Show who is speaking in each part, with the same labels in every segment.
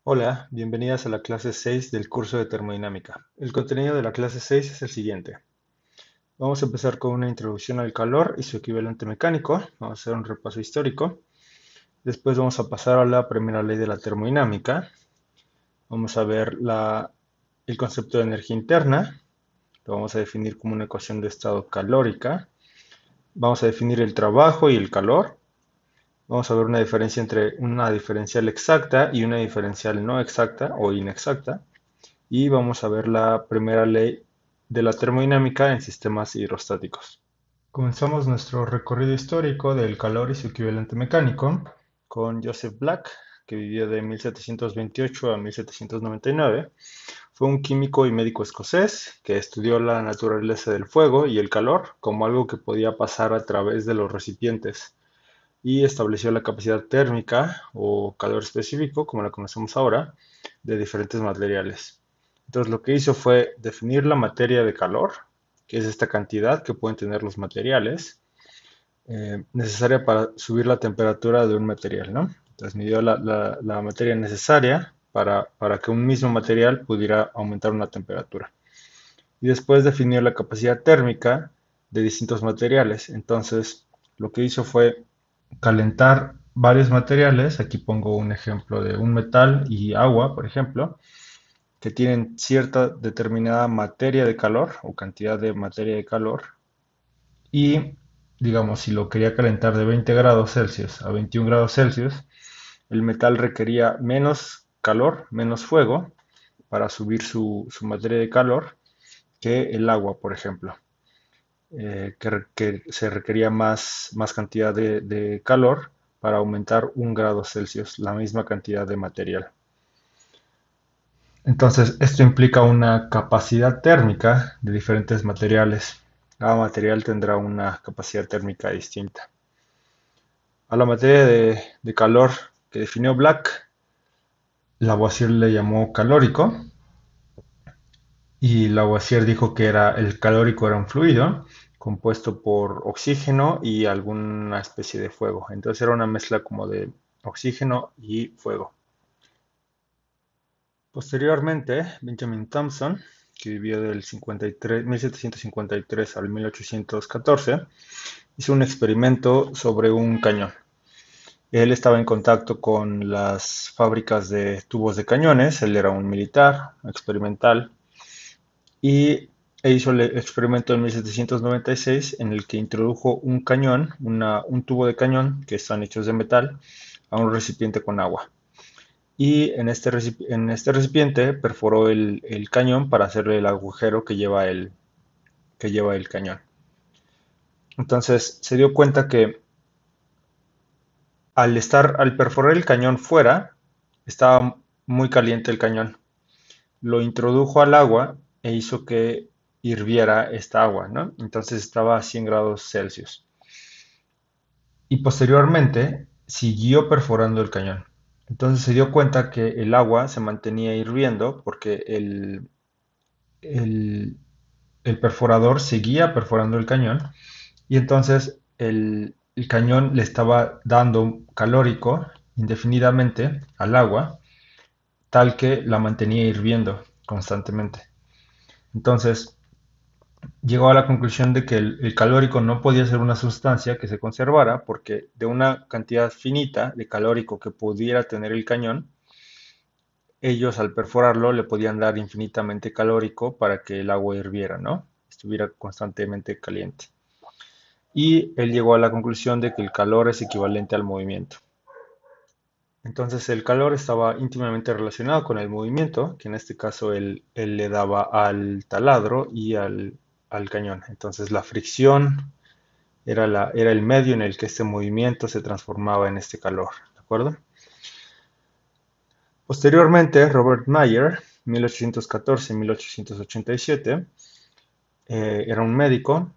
Speaker 1: Hola, bienvenidas a la clase 6 del curso de termodinámica. El contenido de la clase 6 es el siguiente. Vamos a empezar con una introducción al calor y su equivalente mecánico. Vamos a hacer un repaso histórico. Después vamos a pasar a la primera ley de la termodinámica. Vamos a ver el concepto de energía interna. Lo vamos a definir como una ecuación de estado calórica. Vamos a definir el trabajo y el calor. Vamos a ver una diferencia entre una diferencial exacta y una diferencial no exacta o inexacta. Y vamos a ver la primera ley de la termodinámica en sistemas hidrostáticos. Comenzamos nuestro recorrido histórico del calor y su equivalente mecánico con Joseph Black, que vivió de 1728 a 1799. Fue un químico y médico escocés que estudió la naturaleza del fuego y el calor como algo que podía pasar a través de los recipientes y estableció la capacidad térmica o calor específico, como la conocemos ahora, de diferentes materiales. Entonces lo que hizo fue definir la materia de calor, que es esta cantidad que pueden tener los materiales, necesaria para subir la temperatura de un material, ¿no? Entonces midió la materia necesaria para que un mismo material pudiera aumentar una temperatura. Y después definió la capacidad térmica de distintos materiales. Entonces lo que hizo fue calentar varios materiales. Aquí pongo un ejemplo de un metal y agua, por ejemplo, que tienen cierta determinada materia de calor o cantidad de materia de calor. Y digamos, si lo quería calentar de 20 grados Celsius a 21 grados Celsius, el metal requería menos calor, menos fuego, para subir su materia de calor que el agua, por ejemplo, que se requería más cantidad de calor para aumentar 1 grado Celsius, la misma cantidad de material. Entonces, esto implica una capacidad térmica de diferentes materiales. Cada material tendrá una capacidad térmica distinta. A la materia de calor que definió Black, Lavoisier le llamó calórico y Lavoisier dijo que el calórico era un fluido compuesto por oxígeno y alguna especie de fuego. Entonces era una mezcla como de oxígeno y fuego. Posteriormente, Benjamin Thompson, que vivió del 1753 al 1814, hizo un experimento sobre un cañón. Él estaba en contacto con las fábricas de tubos de cañones, él era un militar experimental y hizo el experimento en 1796 en el que introdujo un cañón, un tubo de cañón que están hechos de metal, a un recipiente con agua. Y en este recipiente perforó el cañón para hacerle el agujero que lleva el cañón. Entonces se dio cuenta que al perforar el cañón fuera, estaba muy caliente el cañón. Lo introdujo al agua e hizo que hirviera esta agua, ¿no? Entonces estaba a 100 grados Celsius. Y posteriormente siguió perforando el cañón. Entonces se dio cuenta que el agua se mantenía hirviendo porque el, el perforador seguía perforando el cañón y entonces el cañón le estaba dando calórico indefinidamente al agua, tal que la mantenía hirviendo constantemente. Entonces llegó a la conclusión de que el calórico no podía ser una sustancia que se conservara porque de una cantidad finita de calórico que pudiera tener el cañón, ellos al perforarlo le podían dar infinitamente calórico para que el agua hirviera, ¿no? Estuviera constantemente caliente. Y él llegó a la conclusión de que el calor es equivalente al movimiento. Entonces el calor estaba íntimamente relacionado con el movimiento, que en este caso él le daba al taladro y al cañón. Entonces la fricción era el medio en el que este movimiento se transformaba en este calor, ¿de acuerdo? Posteriormente, Robert Mayer, 1814-1887, era un médico,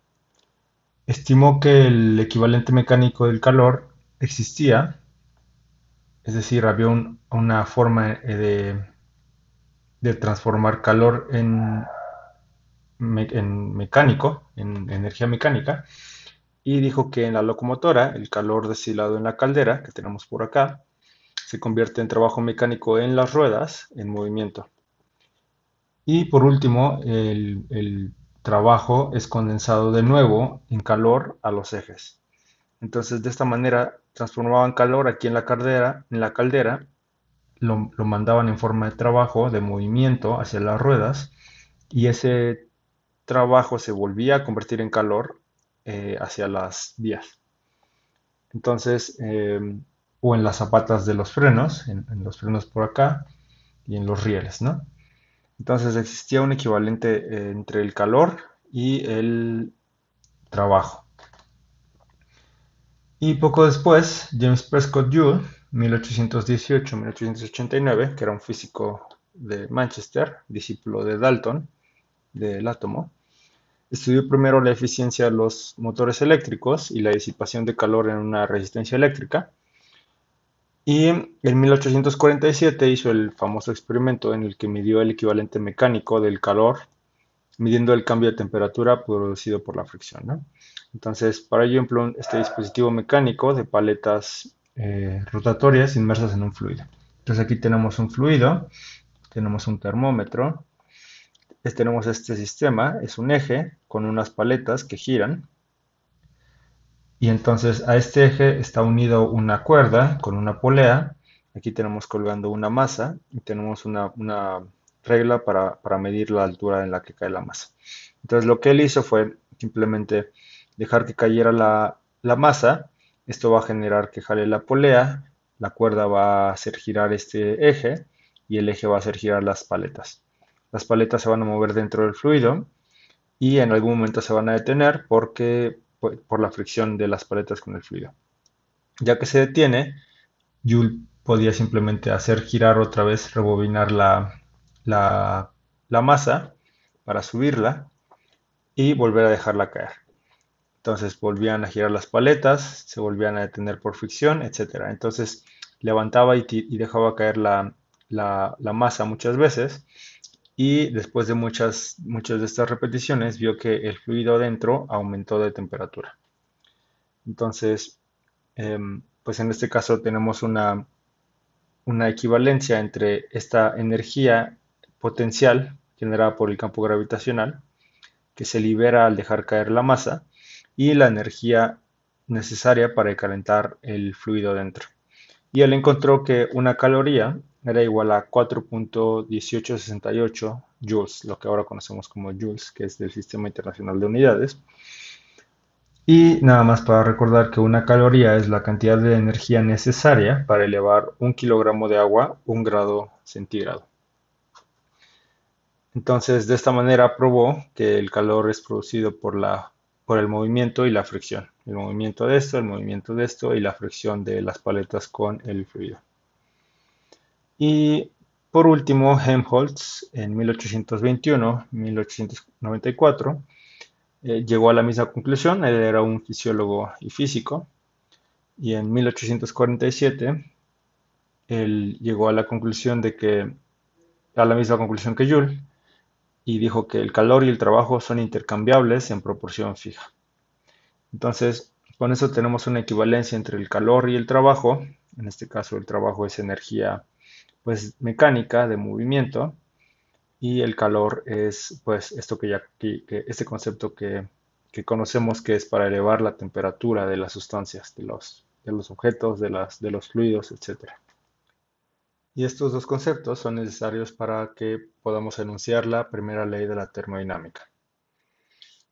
Speaker 1: estimó que el equivalente mecánico del calor existía, es decir, había una forma de transformar calor en mecánico, en energía mecánica, y dijo que en la locomotora, el calor destilado en la caldera, que tenemos por acá, se convierte en trabajo mecánico en las ruedas en movimiento. Y por último, el trabajo es condensado de nuevo en calor a los ejes. Entonces, de esta manera, transformaban calor aquí en la caldera, lo mandaban en forma de trabajo, de movimiento hacia las ruedas, y ese trabajo se volvía a convertir en calor hacia las vías. Entonces, o en las zapatas de los frenos, en los frenos por acá y en los rieles, ¿no? Entonces existía un equivalente entre el calor y el trabajo. Y poco después, James Prescott Joule, 1818-1889, que era un físico de Manchester, discípulo de Dalton, del átomo, estudió primero la eficiencia de los motores eléctricos y la disipación de calor en una resistencia eléctrica. Y en 1847 hizo el famoso experimento en el que midió el equivalente mecánico del calor, midiendo el cambio de temperatura producido por la fricción, ¿no? Entonces, para ello empleó este dispositivo mecánico de paletas rotatorias inmersas en un fluido. Entonces aquí tenemos un fluido, tenemos un termómetro, tenemos este sistema, es un eje con unas paletas que giran, y entonces a este eje está unido una cuerda con una polea. Aquí tenemos colgando una masa y tenemos una regla para medir la altura en la que cae la masa. Entonces lo que él hizo fue simplemente dejar que cayera la masa. Esto va a generar que jale la polea, la cuerda va a hacer girar este eje y el eje va a hacer girar las paletas. Las paletas se van a mover dentro del fluido y en algún momento se van a detener porque por la fricción de las paletas con el fluido. Ya que se detiene, Joule podía simplemente hacer girar otra vez, rebobinar la, la masa para subirla y volver a dejarla caer. Entonces volvían a girar las paletas, se volvían a detener por fricción, etc. Entonces levantaba y dejaba caer la masa muchas veces y después de muchas de estas repeticiones vio que el fluido dentro aumentó de temperatura. Entonces, pues en este caso tenemos una equivalencia entre esta energía potencial generada por el campo gravitacional que se libera al dejar caer la masa y la energía necesaria para calentar el fluido dentro. Y él encontró que una caloría era igual a 4.1868 joules, lo que ahora conocemos como joules, que es del Sistema Internacional de Unidades. Y nada más para recordar que una caloría es la cantidad de energía necesaria para elevar un kilogramo de agua 1 grado centígrado. Entonces, de esta probó probó que el calor es producido por el movimiento y la fricción. El movimiento de esto, el movimiento de esto y la fricción de las paletas con el fluido. Y por último, Helmholtz en 1821-1894 llegó a la misma conclusión. Él era un fisiólogo y físico. Y en 1847 él llegó a la conclusión a la misma conclusión que Joule, y dijo que el calor y el trabajo son intercambiables en proporción fija. Entonces, con eso tenemos una equivalencia entre el calor y el trabajo. En este caso, el trabajo es energía pues mecánica de movimiento y el calor es pues esto este concepto que conocemos, que es para elevar la temperatura de las sustancias, de los objetos, de los fluidos, etc. Y estos dos conceptos son necesarios para que podamos enunciar la primera ley de la termodinámica.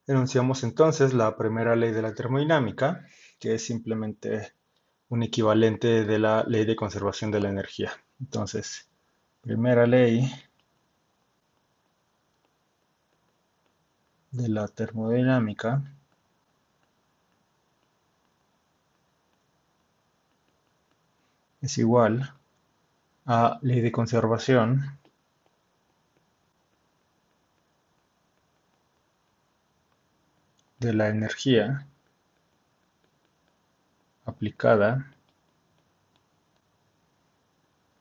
Speaker 1: Enunciamos entonces la primera ley de la termodinámica, que es simplemente un equivalente de la ley de conservación de la energía. Entonces, primera ley de la termodinámica es igual a ley de conservación de la energía aplicada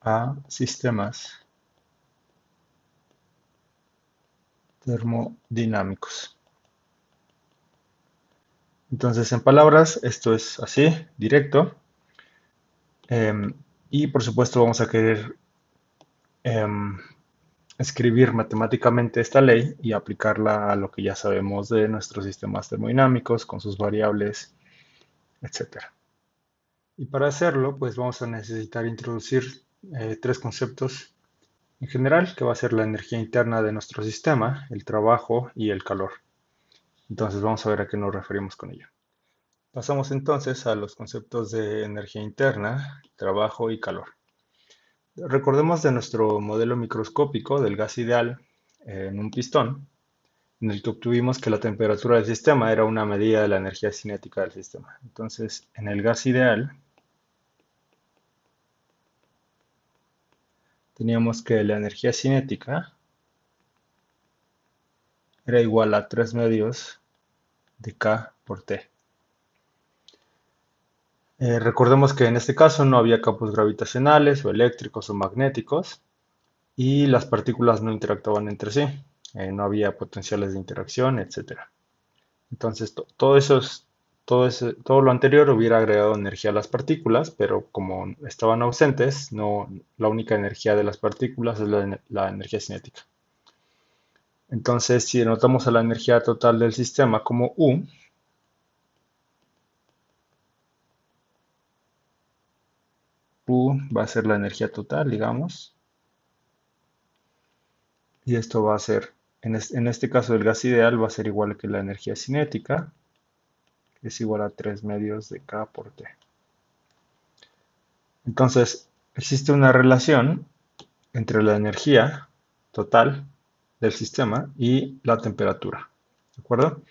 Speaker 1: a sistemas termodinámicos. Entonces, en palabras, esto es así, directo. Y por supuesto vamos a querer em, escribir matemáticamente esta ley y aplicarla a lo que ya sabemos de nuestros sistemas termodinámicos con sus variables, etcétera. Y para hacerlo, pues vamos a necesitar introducir tres conceptos en general, que va a ser la energía interna de nuestro sistema, el trabajo y el calor. Entonces vamos a ver a qué nos referimos con ello. Pasamos entonces a los conceptos de energía interna, trabajo y calor. Recordemos de nuestro modelo microscópico del gas ideal en un pistón, en el que obtuvimos que la temperatura del sistema era una medida de la energía cinética del sistema. Entonces, en el gas ideal, teníamos que la energía cinética era igual a 3 medios de K por T. Recordemos que en este caso no había campos gravitacionales o eléctricos o magnéticos y las partículas no interactuaban entre sí. No había potenciales de interacción, etcétera. Entonces, todo lo anterior hubiera agregado energía a las partículas, pero como estaban ausentes, no, la única energía de las partículas es la energía cinética. Entonces, si anotamos a la energía total del sistema como U va a ser la energía total, digamos, y esto va a ser, en este caso el gas ideal va a ser igual que la energía cinética, que es igual a 3 medios de K por T. Entonces, existe una relación entre la energía total del sistema y la temperatura. ¿De acuerdo?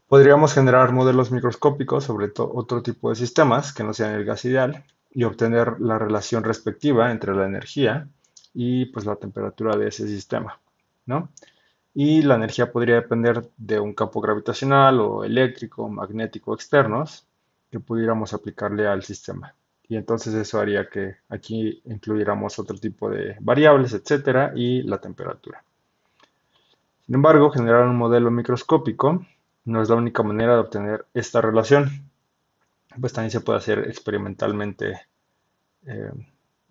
Speaker 1: Podríamos generar modelos microscópicos sobre otro tipo de sistemas que no sean el gas ideal y obtener la relación respectiva entre la energía y pues la temperatura de ese sistema, ¿no? Y la energía podría depender de un campo gravitacional o eléctrico, magnético externos que pudiéramos aplicarle al sistema. Y entonces eso haría que aquí incluyéramos otro tipo de variables, etcétera, y la temperatura. Sin embargo, generar un modelo microscópico no es la única manera de obtener esta relación, pues también se puede hacer experimentalmente. eh,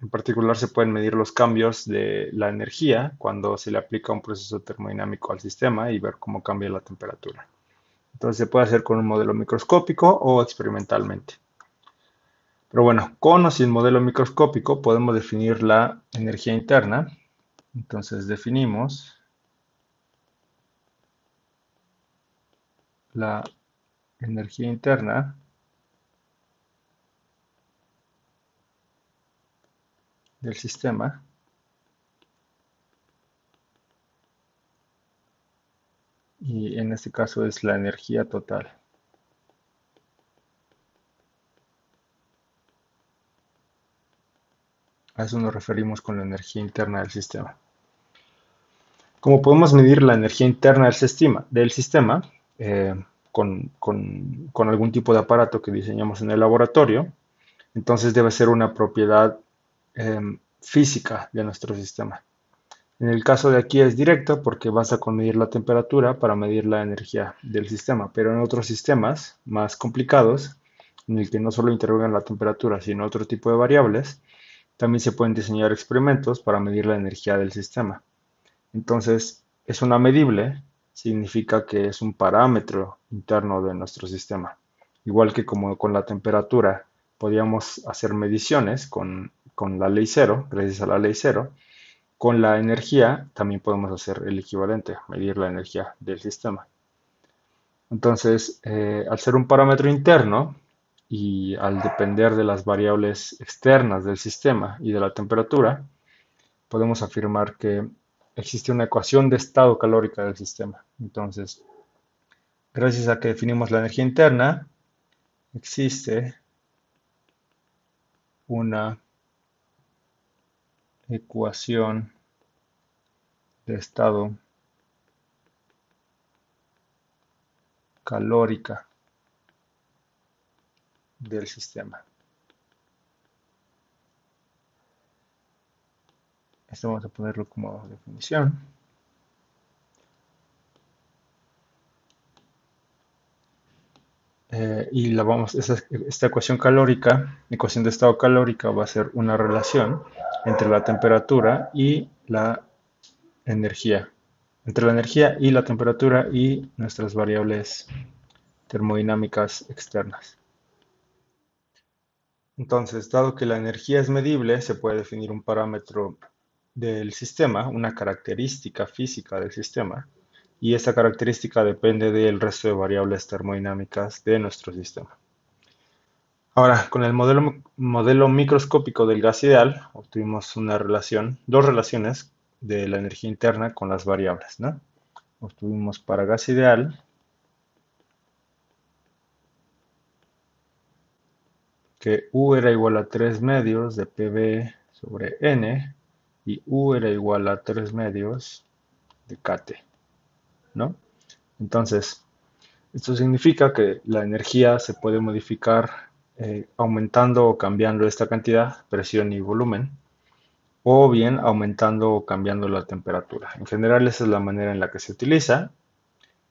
Speaker 1: en particular, se pueden medir los cambios de la energía cuando se le aplica un proceso termodinámico al sistema y ver cómo cambia la temperatura. Entonces se puede hacer con un modelo microscópico o experimentalmente. Pero bueno, con o sin modelo microscópico podemos definir la energía interna. Entonces definimos la energía interna del sistema y en este caso es la energía total. A eso nos referimos con la energía interna del sistema. Como podemos medir la energía interna del sistema con algún tipo de aparato que diseñamos en el laboratorio, entonces debe ser una propiedad física de nuestro sistema. En el caso de aquí es directo porque basta con medir la temperatura para medir la energía del sistema, pero en otros sistemas más complicados, en el que no solo interrogan la temperatura, sino otro tipo de variables, también se pueden diseñar experimentos para medir la energía del sistema. Entonces, es una medible, significa que es un parámetro interno de nuestro sistema. Igual que como con la temperatura podíamos hacer mediciones con la ley cero, gracias a la ley cero, con la energía también podemos hacer el equivalente, medir la energía del sistema. Entonces, al ser un parámetro interno y al depender de las variables externas del sistema y de la temperatura, podemos afirmar que existe una ecuación de estado calórica del sistema. Entonces, gracias a que definimos la energía interna, existe una ecuación de estado calórica del sistema. Esto vamos a ponerlo como definición. esta ecuación calórica, ecuación de estado calórica, va a ser una relación entre la temperatura y la energía, entre la energía y la temperatura y nuestras variables termodinámicas externas. Entonces, dado que la energía es medible, se puede definir un parámetro del sistema, una característica física del sistema, y esa característica depende del resto de variables termodinámicas de nuestro sistema. Ahora, con el modelo microscópico del gas ideal, obtuvimos dos relaciones de la energía interna con las variables, ¿no? Obtuvimos para gas ideal que U era igual a 3 medios de PV sobre N y U era igual a 3 medios de KT, ¿no? Entonces, esto significa que la energía se puede modificar aumentando o cambiando esta cantidad, presión y volumen, o bien aumentando o cambiando la temperatura. En general, esa es la manera en la que se utiliza,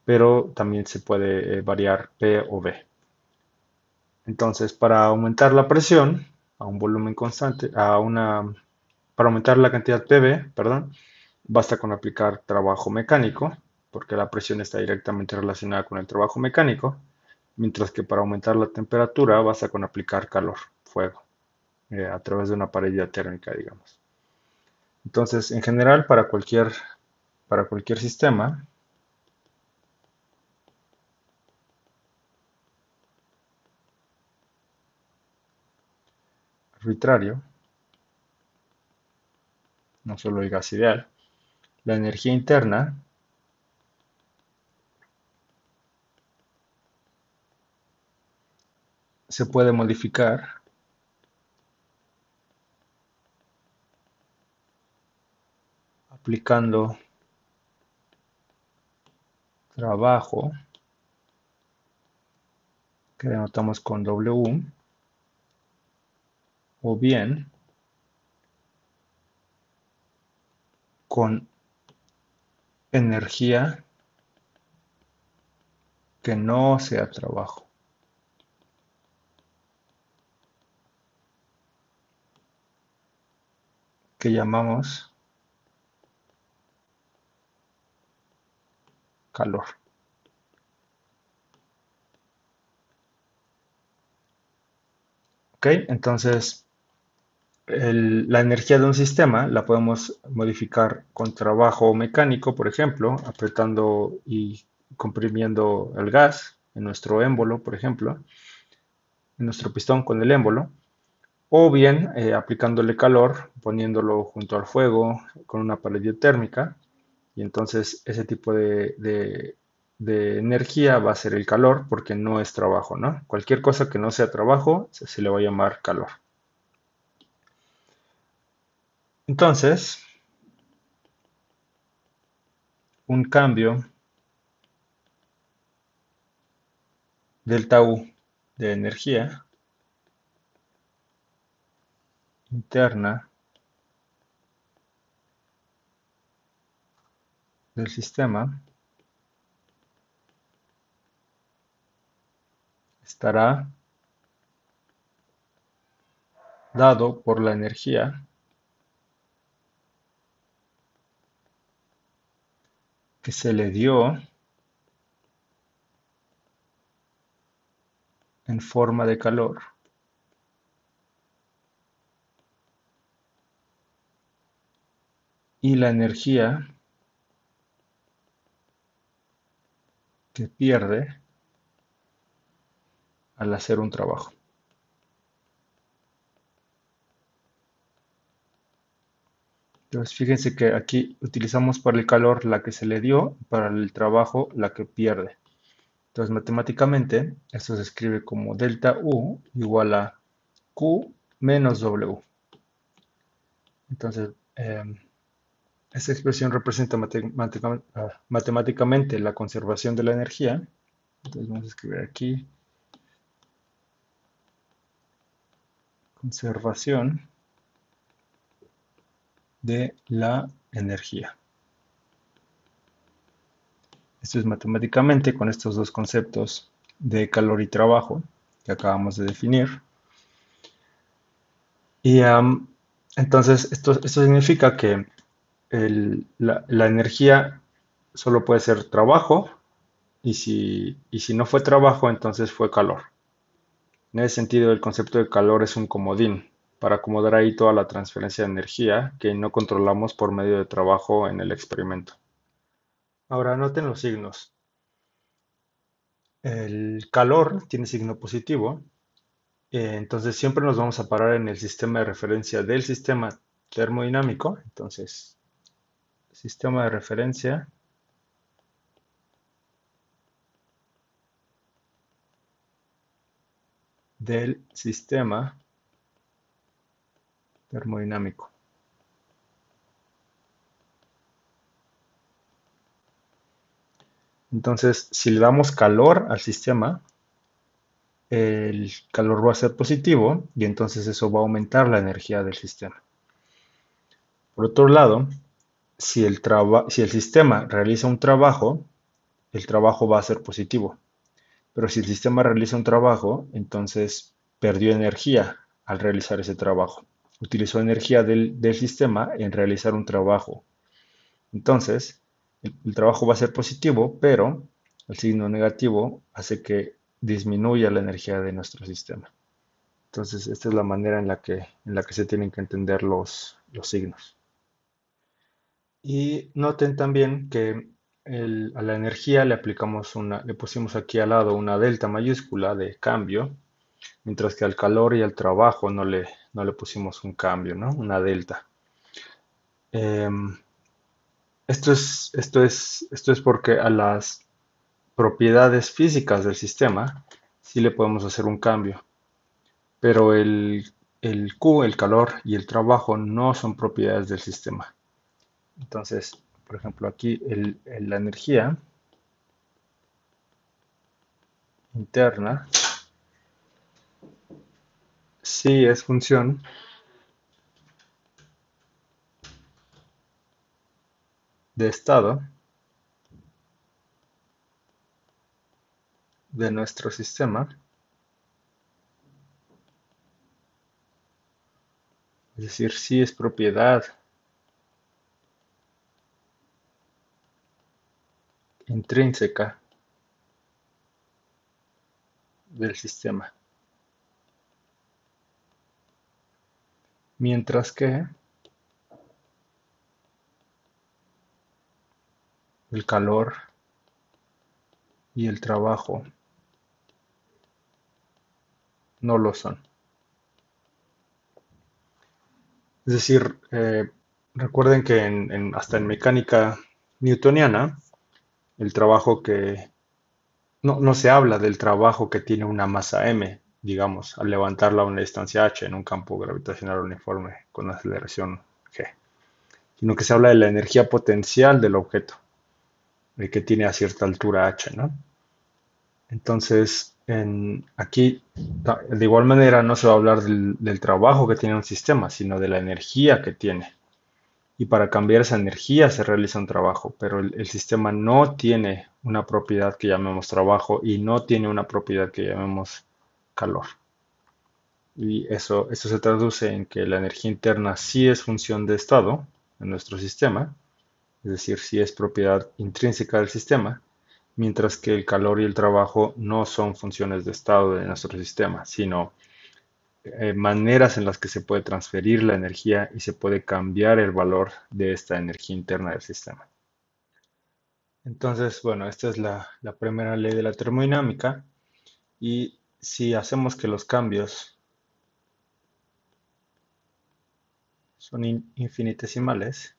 Speaker 1: pero también se puede variar P o V. Entonces, para aumentar la presión a un volumen constante, para aumentar la cantidad PV, perdón, basta con aplicar trabajo mecánico, porque la presión está directamente relacionada con el trabajo mecánico, mientras que para aumentar la temperatura basta con aplicar calor, fuego, a través de una pared térmica, digamos. Entonces, en general, para cualquier sistema arbitrario, no solo el gas ideal, la energía interna se puede modificar aplicando trabajo, que denotamos con W, o bien con energía que no sea trabajo, que llamamos calor. ¿Ok? Entonces, la energía de un sistema la podemos modificar con trabajo mecánico, por ejemplo, apretando y comprimiendo el gas en nuestro émbolo, por ejemplo, en nuestro pistón con el émbolo, o bien aplicándole calor, poniéndolo junto al fuego con una pared térmica, y entonces ese tipo de energía va a ser el calor porque no es trabajo, ¿no? Cualquier cosa que no sea trabajo se le va a llamar calor. Entonces, un cambio delta U de energía interna del sistema estará dado por la energía que se le dio en forma de calor y la energía que pierde al hacer un trabajo. Entonces, fíjense que aquí utilizamos para el calor la que se le dio, para el trabajo la que pierde. Entonces, matemáticamente, esto se escribe como delta U igual a Q menos W. Entonces, esta expresión representa matemáticamente la conservación de la energía. Entonces, vamos a escribir aquí conservación de la energía. Esto es matemáticamente con estos dos conceptos de calor y trabajo que acabamos de definir. Y entonces esto significa que la energía solo puede ser trabajo y si no fue trabajo, entonces fue calor. En ese sentido, el concepto de calor es un comodín para acomodar ahí toda la transferencia de energía que no controlamos por medio de trabajo en el experimento. Ahora noten los signos. El calor tiene signo positivo, entonces siempre nos vamos a parar en el sistema de referencia del sistema termodinámico. Entonces, sistema de referencia del sistema termodinámico. Entonces, si le damos calor al sistema, el calor va a ser positivo y entonces eso va a aumentar la energía del sistema. Por otro lado, si el sistema realiza un trabajo, el trabajo va a ser positivo. Pero si el sistema realiza un trabajo, entonces perdió energía al realizar ese trabajo. Utilizó energía del sistema en realizar un trabajo. Entonces, el trabajo va a ser positivo, pero el signo negativo hace que disminuya la energía de nuestro sistema. Entonces, esta es la manera en la que se tienen que entender los signos. Y noten también que a la energía le pusimos aquí al lado una delta mayúscula de cambio, mientras que al calor y al trabajo no le pusimos un cambio, ¿no? Una delta. Em, esto es porque a las propiedades físicas del sistema sí le podemos hacer un cambio, pero el Q, el calor y el trabajo no son propiedades del sistema. Entonces, por ejemplo, aquí la energía interna sí es función de estado de nuestro sistema, es decir, sí es propiedad intrínseca del sistema. Mientras que el calor y el trabajo no lo son. Es decir, recuerden que hasta en mecánica newtoniana, el trabajo que no se habla del trabajo que tiene una masa m, digamos, al levantarla a una distancia h en un campo gravitacional uniforme con aceleración g, sino que se habla de la energía potencial del objeto, el que tiene a cierta altura h, ¿no? Entonces, aquí, de igual manera, no se va a hablar del trabajo que tiene un sistema, sino de la energía que tiene. Y para cambiar esa energía se realiza un trabajo, pero el sistema no tiene una propiedad que llamemos trabajo y no tiene una propiedad que llamemos calor. Y eso se traduce en que la energía interna sí es función de estado en nuestro sistema, es decir, sí es propiedad intrínseca del sistema, mientras que el calor y el trabajo no son funciones de estado de nuestro sistema, sino maneras en las que se puede transferir la energía y se puede cambiar el valor de esta energía interna del sistema. Entonces, bueno, esta es la primera ley de la termodinámica y si hacemos que los cambios son infinitesimales,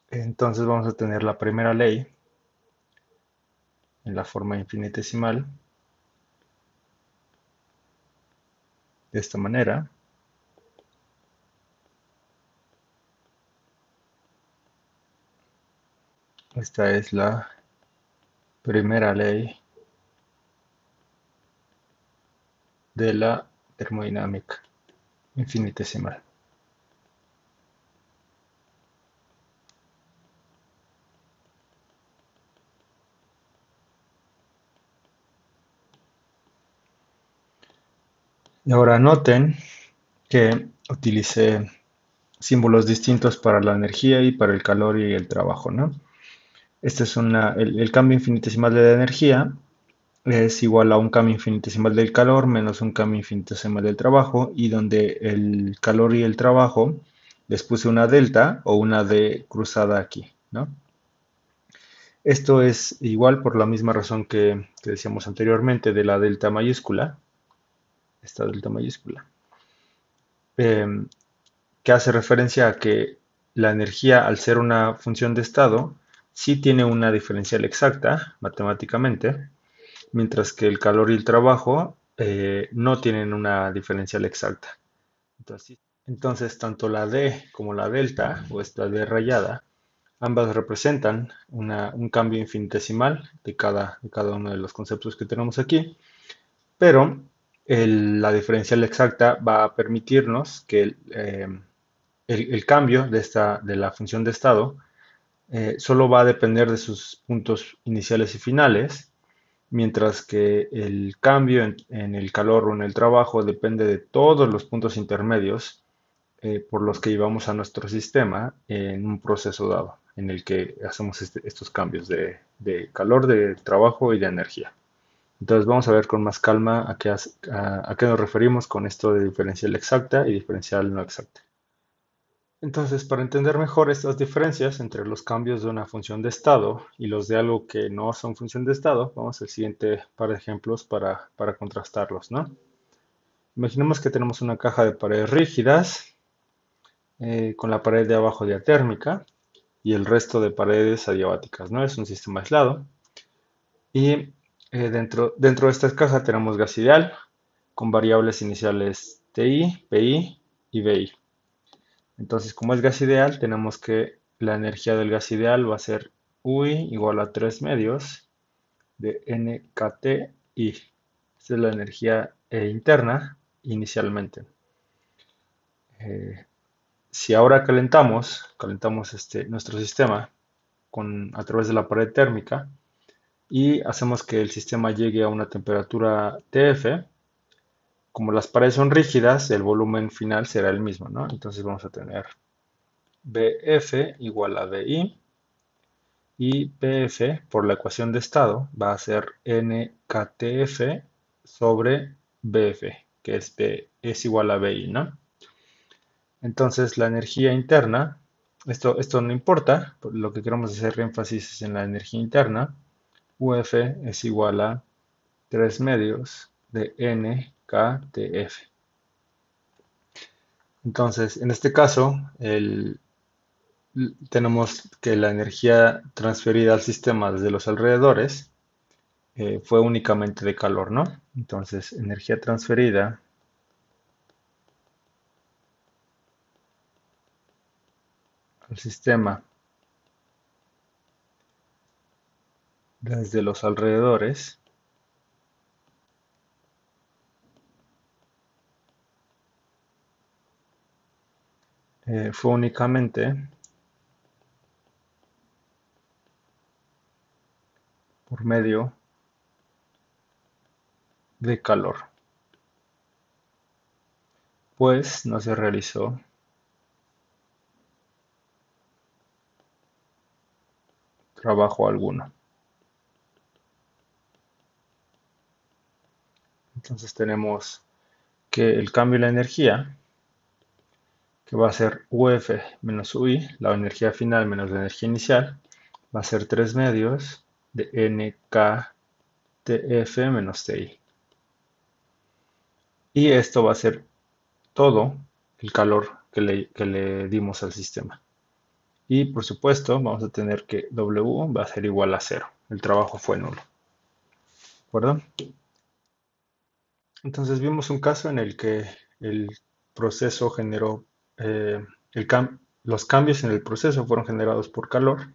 Speaker 1: entonces vamos a tener la primera ley en la forma infinitesimal de esta manera. Esta es la primera ley de la termodinámica infinitesimal. Y ahora noten que utilicé símbolos distintos para la energía y para el calor y el trabajo, ¿no? Este es el cambio infinitesimal de la energía es igual a un cambio infinitesimal del calor menos un cambio infinitesimal del trabajo, y donde el calor y el trabajo les puse una delta o una D cruzada aquí, ¿no? Esto es igual por la misma razón que decíamos anteriormente de la delta mayúscula, esta delta mayúscula, em, que hace referencia a que la energía, al ser una función de estado, sí tiene una diferencial exacta matemáticamente, mientras que el calor y el trabajo no tienen una diferencial exacta. Entonces, tanto la D como la delta, o esta D rayada, ambas representan un cambio infinitesimal de cada uno de los conceptos que tenemos aquí, pero la diferencial exacta va a permitirnos que el cambio de la función de estado solo va a depender de sus puntos iniciales y finales, mientras que el cambio en el calor o en el trabajo depende de todos los puntos intermedios por los que llevamos a nuestro sistema en un proceso dado, en el que hacemos estos cambios de calor, de trabajo y de energía. Entonces vamos a ver con más calma a qué nos referimos con esto de diferencial exacta y diferencial no exacta. Entonces, para entender mejor estas diferencias entre los cambios de una función de estado y los de algo que no son función de estado, vamos al siguiente par de ejemplos para contrastarlos, ¿no? Imaginemos que tenemos una caja de paredes rígidas con la pared de abajo diatérmica y el resto de paredes adiabáticas, ¿no? Es un sistema aislado. Y dentro de esta caja tenemos gas ideal con variables iniciales TI, PI y BI. Entonces, como es gas ideal, tenemos que la energía del gas ideal va a ser UI igual a 3 medios de NKTI. Esta es la energía interna inicialmente. Si ahora calentamos nuestro sistema a través de la pared térmica y hacemos que el sistema llegue a una temperatura TF, como las paredes son rígidas, el volumen final será el mismo, ¿no? Entonces vamos a tener BF igual a BI, y PF por la ecuación de estado va a ser NKTF sobre BF, que es igual a BI, ¿no? Entonces la energía interna, esto no importa, lo que queremos hacer énfasis es en la energía interna. UF es igual a 3 medios de NKTF. Entonces, en este caso, tenemos que la energía transferida al sistema desde los alrededores fue únicamente de calor, ¿no? Entonces, energía transferida al sistema desde los alrededores fue únicamente por medio de calor, pues no se realizó trabajo alguno. Entonces tenemos que el cambio en la energía, que va a ser UF menos UI, la energía final menos la energía inicial, va a ser 3 medios de NKTF menos TI. Y esto va a ser todo el calor que le dimos al sistema. Y por supuesto vamos a tener que W va a ser igual a 0. El trabajo fue nulo. ¿De acuerdo? Entonces vimos un caso en el que el proceso generó, eh, los cambios en el proceso fueron generados por calor.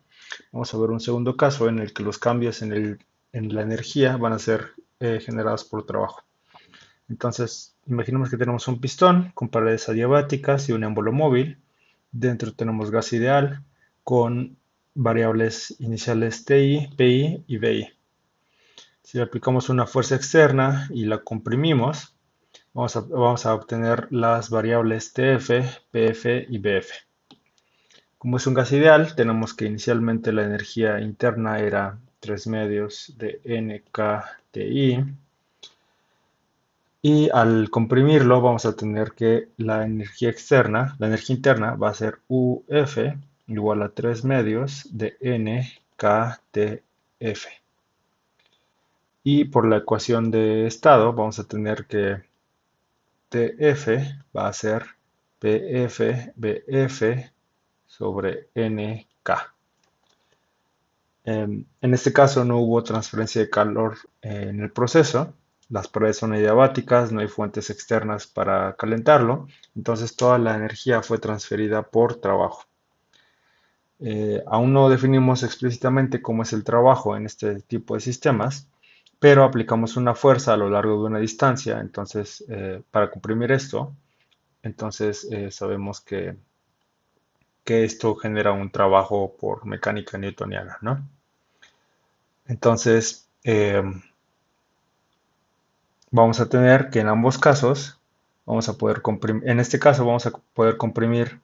Speaker 1: Vamos a ver un segundo caso en el que los cambios en la energía van a ser generados por trabajo. Entonces, imaginemos que tenemos un pistón con paredes adiabáticas y un émbolo móvil. Dentro tenemos gas ideal con variables iniciales TI, PI y BI. Si le aplicamos una fuerza externa y la comprimimos, Vamos a obtener las variables TF, PF y BF. Como es un gas ideal, tenemos que inicialmente la energía interna era 3 medios de NKTI y al comprimirlo vamos a tener que la energía externa, la energía interna va a ser UF igual a 3 medios de NKTF. Y por la ecuación de estado vamos a tener que TF va a ser PF-BF sobre NK. En este caso no hubo transferencia de calor en el proceso, las paredes son adiabáticas, no hay fuentes externas para calentarlo, entonces toda la energía fue transferida por trabajo. Aún no definimos explícitamente cómo es el trabajo en este tipo de sistemas, pero aplicamos una fuerza a lo largo de una distancia, entonces para comprimir esto, entonces sabemos que esto genera un trabajo por mecánica newtoniana, ¿no? Entonces, vamos a tener que en ambos casos vamos a poder comprimir, en este caso vamos a poder comprimir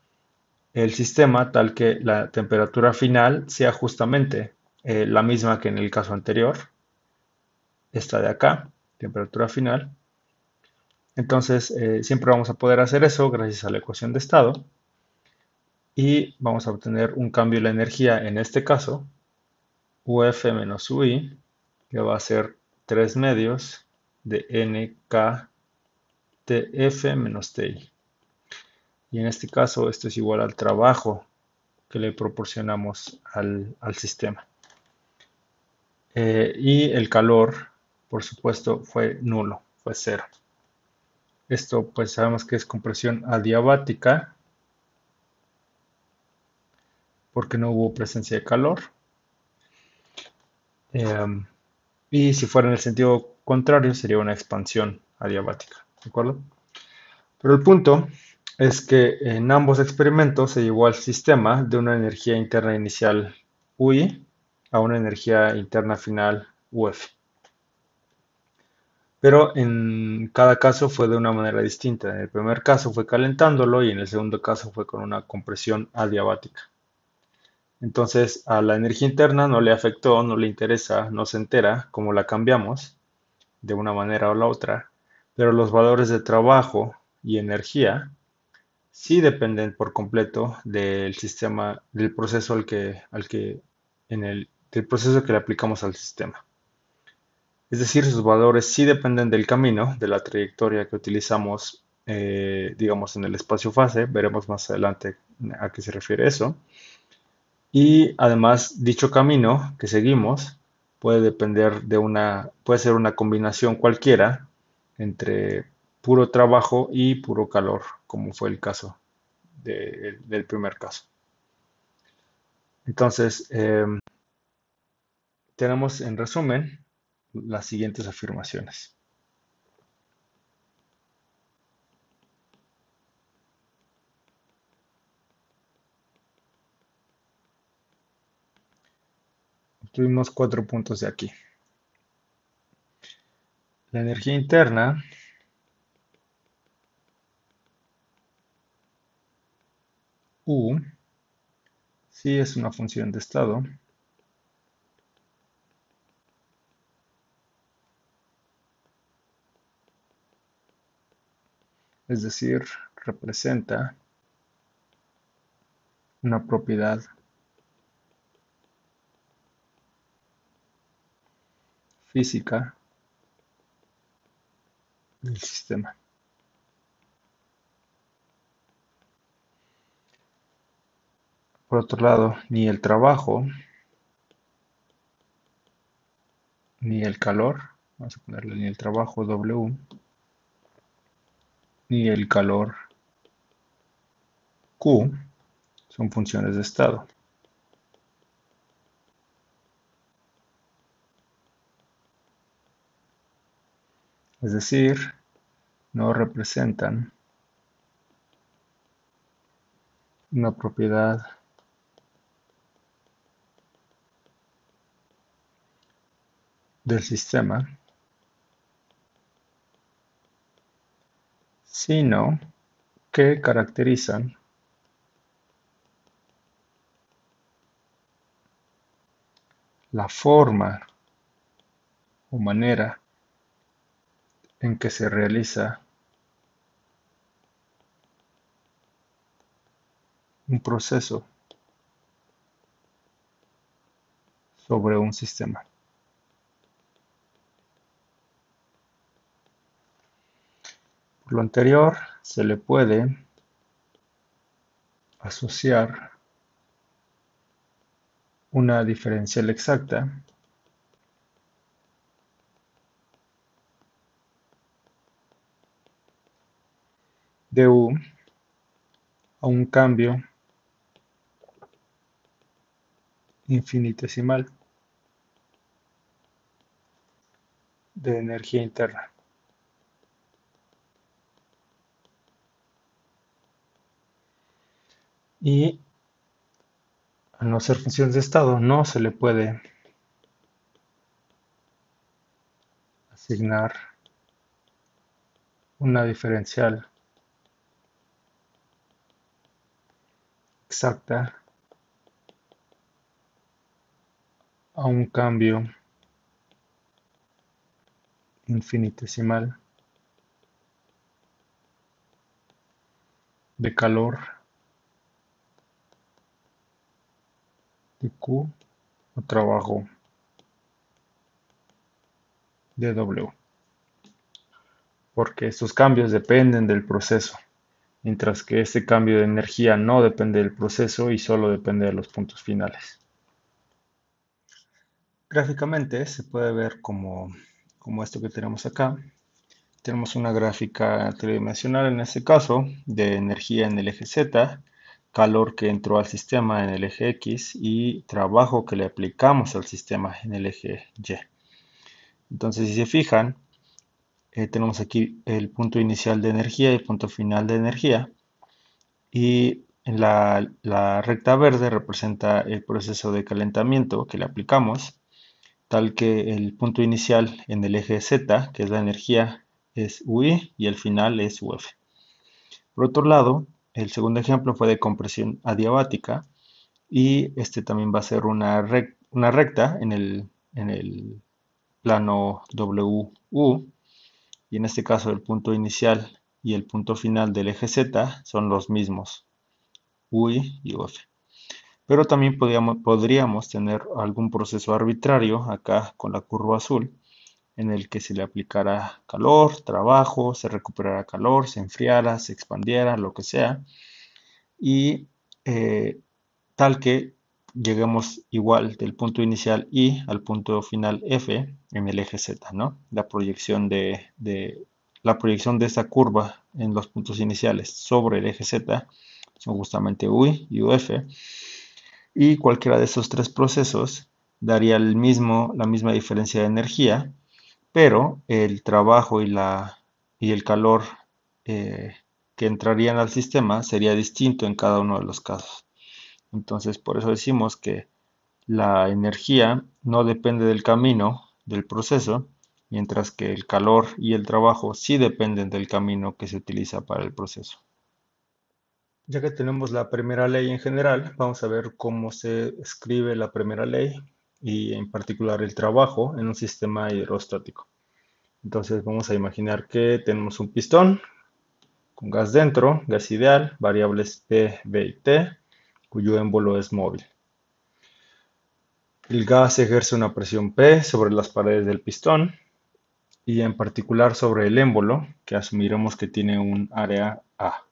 Speaker 1: el sistema tal que la temperatura final sea justamente la misma que en el caso anterior, esta de acá, temperatura final. Entonces, siempre vamos a poder hacer eso gracias a la ecuación de estado y vamos a obtener un cambio de la energía, en este caso, UF menos UI, que va a ser 3 medios de NKTF menos TI. Y en este caso, esto es igual al trabajo que le proporcionamos al sistema. Y el calor, por supuesto, fue nulo, fue cero. Esto pues sabemos que es compresión adiabática porque no hubo presencia de calor. Em, y si fuera en el sentido contrario, sería una expansión adiabática. ¿De acuerdo? Pero el punto es que en ambos experimentos se llegó al sistema de una energía interna inicial UI a una energía interna final UF. Pero en cada caso fue de una manera distinta. En el primer caso fue calentándolo y en el segundo caso fue con una compresión adiabática. Entonces a la energía interna no le afectó, no le interesa, no se entera cómo la cambiamos de una manera o la otra, pero los valores de trabajo y energía sí dependen por completo del sistema, del proceso del proceso que le aplicamos al sistema. Es decir, sus valores sí dependen del camino, de la trayectoria que utilizamos, digamos, en el espacio-fase. Veremos más adelante a qué se refiere eso. Y además, dicho camino que seguimos puede depender puede ser una combinación cualquiera entre puro trabajo y puro calor, como fue el caso del primer caso. Entonces, tenemos en resumen las siguientes afirmaciones. Tuvimos 4 puntos de aquí. La energía interna U sí es una función de estado, es decir, representa una propiedad física del sistema. Por otro lado, ni el trabajo ni el calor, vamos a ponerle ni el trabajo W, ni el calor Q son funciones de estado. Es decir, no representan una propiedad del sistema sino que caracterizan la forma o manera en que se realiza un proceso sobre un sistema. Por lo anterior, se le puede asociar una diferencial exacta de U a un cambio infinitesimal de energía interna. Y al no ser funciones de estado, no se le puede asignar una diferencial exacta a un cambio infinitesimal de calor de Q o trabajo de W, porque estos cambios dependen del proceso, mientras que este cambio de energía no depende del proceso y solo depende de los puntos finales. Gráficamente se puede ver como esto que tenemos acá. Tenemos una gráfica tridimensional en este caso de energía en el eje Z, calor que entró al sistema en el eje X y trabajo que le aplicamos al sistema en el eje Y. Entonces, si se fijan, tenemos aquí el punto inicial de energía y el punto final de energía. Y en la recta verde representa el proceso de calentamiento que le aplicamos, tal que el punto inicial en el eje Z, que es la energía, es UI y el final es UF. Por otro lado, el segundo ejemplo fue de compresión adiabática y este también va a ser una recta en el plano WU, y en este caso el punto inicial y el punto final del eje Z son los mismos, UI y UF. Pero también podríamos tener algún proceso arbitrario acá con la curva azul en el que se le aplicara calor, trabajo, se recuperara calor, se enfriara, se expandiera, lo que sea, y eh, tal que lleguemos igual del punto inicial I al punto final F en el eje Z, ¿no? La proyección de esta curva en los puntos iniciales sobre el eje Z son justamente UI y UF, y cualquiera de esos tres procesos daría la misma diferencia de energía, pero el trabajo y el calor eh, que entrarían al sistema sería distinto en cada uno de los casos. Entonces, por eso decimos que la energía no depende del camino del proceso, mientras que el calor y el trabajo sí dependen del camino que se utiliza para el proceso. Ya que tenemos la primera ley en general, vamos a ver cómo se escribe la primera ley y en particular el trabajo en un sistema hidrostático. Entonces vamos a imaginar que tenemos un pistón con gas dentro, gas ideal, variables P, B y T, cuyo émbolo es móvil. El gas ejerce una presión P sobre las paredes del pistón y en particular sobre el émbolo, que asumiremos que tiene un área A.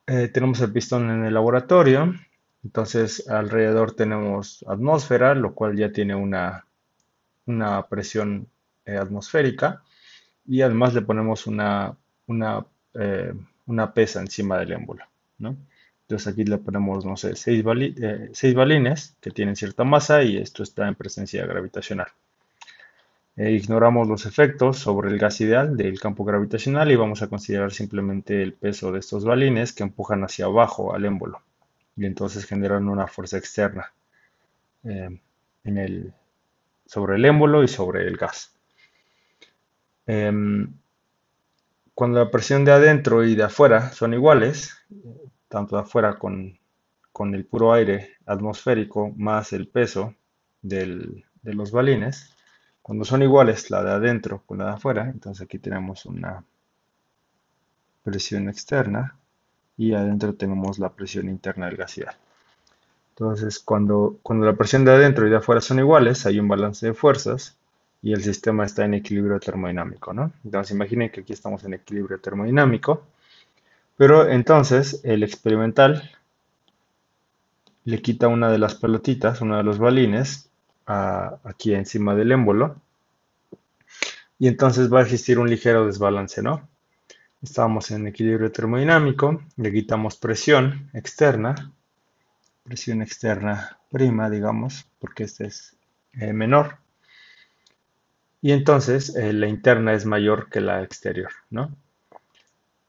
Speaker 1: Tenemos el pistón en el laboratorio, entonces alrededor tenemos atmósfera, lo cual ya tiene una presión atmosférica, y además le ponemos una, eh, una pesa encima del émbolo, ¿no? Entonces aquí le ponemos, no sé, 6 balines que tienen cierta masa y esto está en presencia gravitacional. Ignoramos los efectos sobre el gas ideal del campo gravitacional y vamos a considerar simplemente el peso de estos balines que empujan hacia abajo al émbolo y entonces generan una fuerza externa eh, en sobre el émbolo y sobre el gas. Em, Cuando la presión de adentro y de afuera son iguales, tanto de afuera con el puro aire atmosférico más el peso de los balines, cuando son iguales la de adentro con la de afuera, entonces aquí tenemos una presión externa y adentro tenemos la presión interna del gaseal. Entonces, cuando la presión de adentro y de afuera son iguales, hay un balance de fuerzas y el sistema está en equilibrio termodinámico, ¿no? Entonces, imaginen que aquí estamos en equilibrio termodinámico, pero entonces el experimental le quita una de las pelotitas, uno de los balines, aquí encima del émbolo, y entonces va a existir un ligero desbalance, ¿no? Estábamos en equilibrio termodinámico, le quitamos presión externa prima, digamos, porque este es menor, y entonces la interna es mayor que la exterior, ¿no?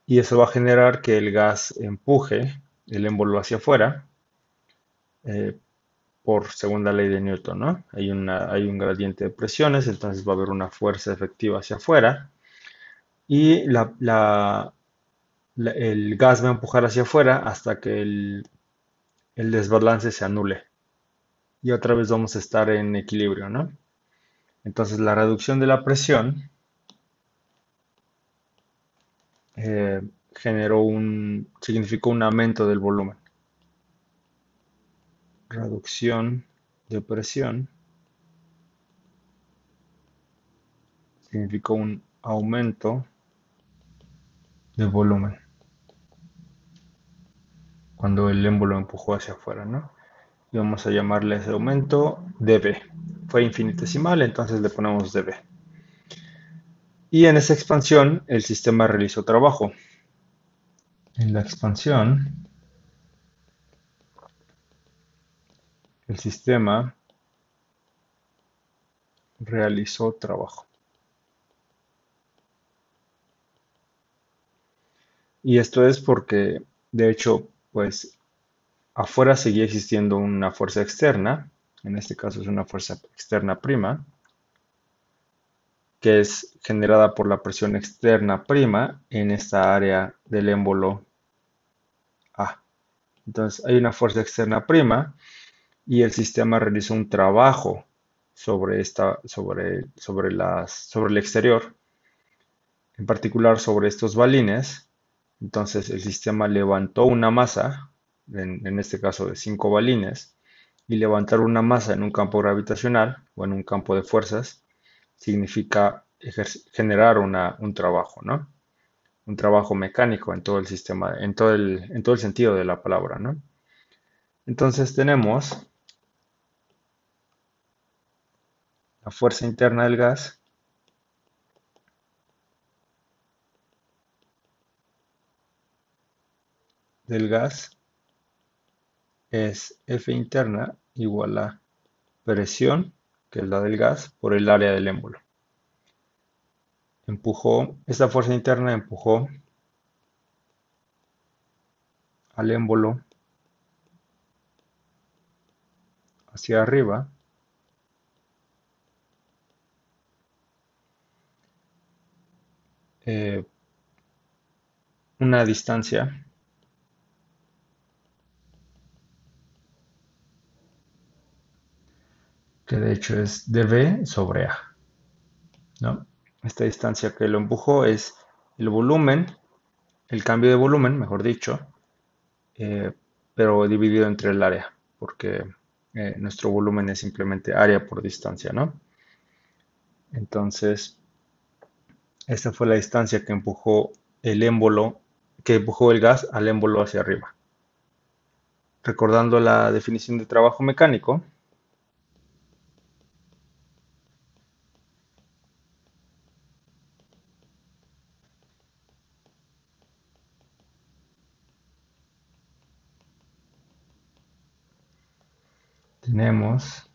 Speaker 1: Y eso va a generar que el gas empuje el émbolo hacia afuera eh, por segunda ley de Newton, ¿no? Hay un gradiente de presiones, entonces va a haber una fuerza efectiva hacia afuera y el gas va a empujar hacia afuera hasta que el desbalance se anule y otra vez vamos a estar en equilibrio, ¿no? Entonces la reducción de la presión eh, significó un aumento del volumen. Reducción de presión significó un aumento de volumen cuando el émbolo empujó hacia afuera, ¿no? Y vamos a llamarle ese aumento dB. Fue infinitesimal, entonces le ponemos dB. Y en esa expansión el sistema realizó trabajo. En la expansión el sistema realizó trabajo. Y esto es porque, de hecho, pues afuera seguía existiendo una fuerza externa, en este caso es una fuerza externa prima, que es generada por la presión externa prima en esta área del émbolo A. Entonces hay una fuerza externa prima y el sistema realizó un trabajo sobre el exterior, en particular sobre estos balines. Entonces el sistema levantó una masa, en este caso de 5 balines, y levantar una masa en un campo gravitacional o en un campo de fuerzas significa generar un trabajo, ¿no? Un trabajo mecánico en todo el sistema, en todo el sentido de la palabra, ¿no? Entonces tenemos la fuerza interna del gas es F interna igual a presión, que es la del gas, por el área del émbolo. Esta fuerza interna empujó al émbolo hacia arriba eh, una distancia que de hecho es dV sobre A, ¿no? Esta distancia que lo empujó es el volumen, el cambio de volumen, mejor dicho, eh, pero dividido entre el área, porque nuestro volumen es simplemente área por distancia, ¿no? Entonces, esta fue la distancia que empujó el gas al émbolo hacia arriba. Recordando la definición de trabajo mecánico, tenemos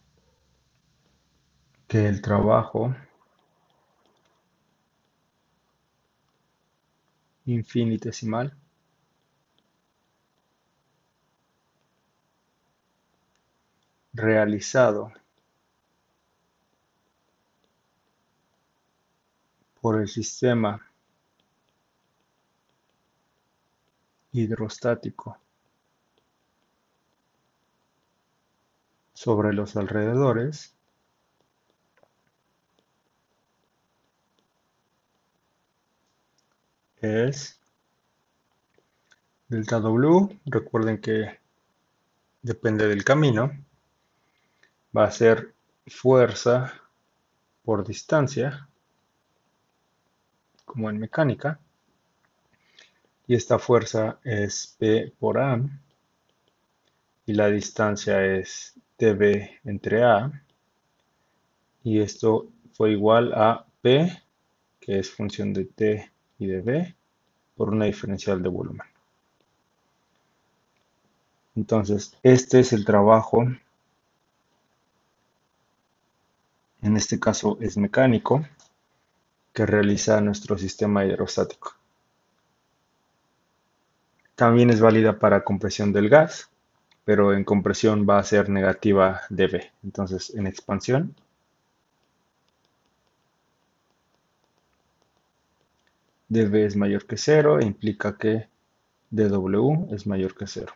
Speaker 1: que el trabajo infinitesimal realizado por el sistema hidrostático sobre los alrededores es delta W. Recuerden que depende del camino. Va a ser fuerza por distancia, como en mecánica. Y esta fuerza es P por A. Y la distancia es dB entre A. Y esto fue igual a P, que es función de T y de B, por una diferencial de volumen. Entonces, este es el trabajo, en este caso es mecánico, que realiza nuestro sistema hidrostático. También es válida para compresión del gas, pero en compresión va a ser negativa dB. Entonces, en expansión, dB es mayor que cero e implica que dW es mayor que cero.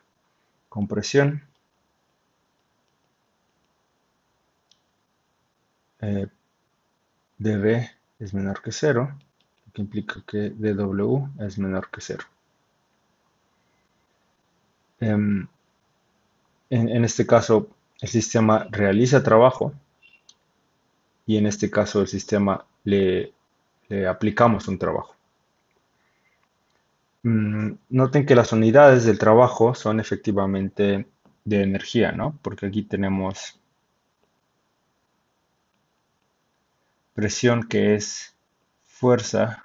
Speaker 1: Compresión, dB es menor que cero, lo que implica que dW es menor que cero. Em, en este caso, el sistema realiza trabajo y en este caso el sistema le aplicamos un trabajo. Noten que las unidades del trabajo son efectivamente de energía, ¿no? Porque aquí tenemos presión, que es fuerza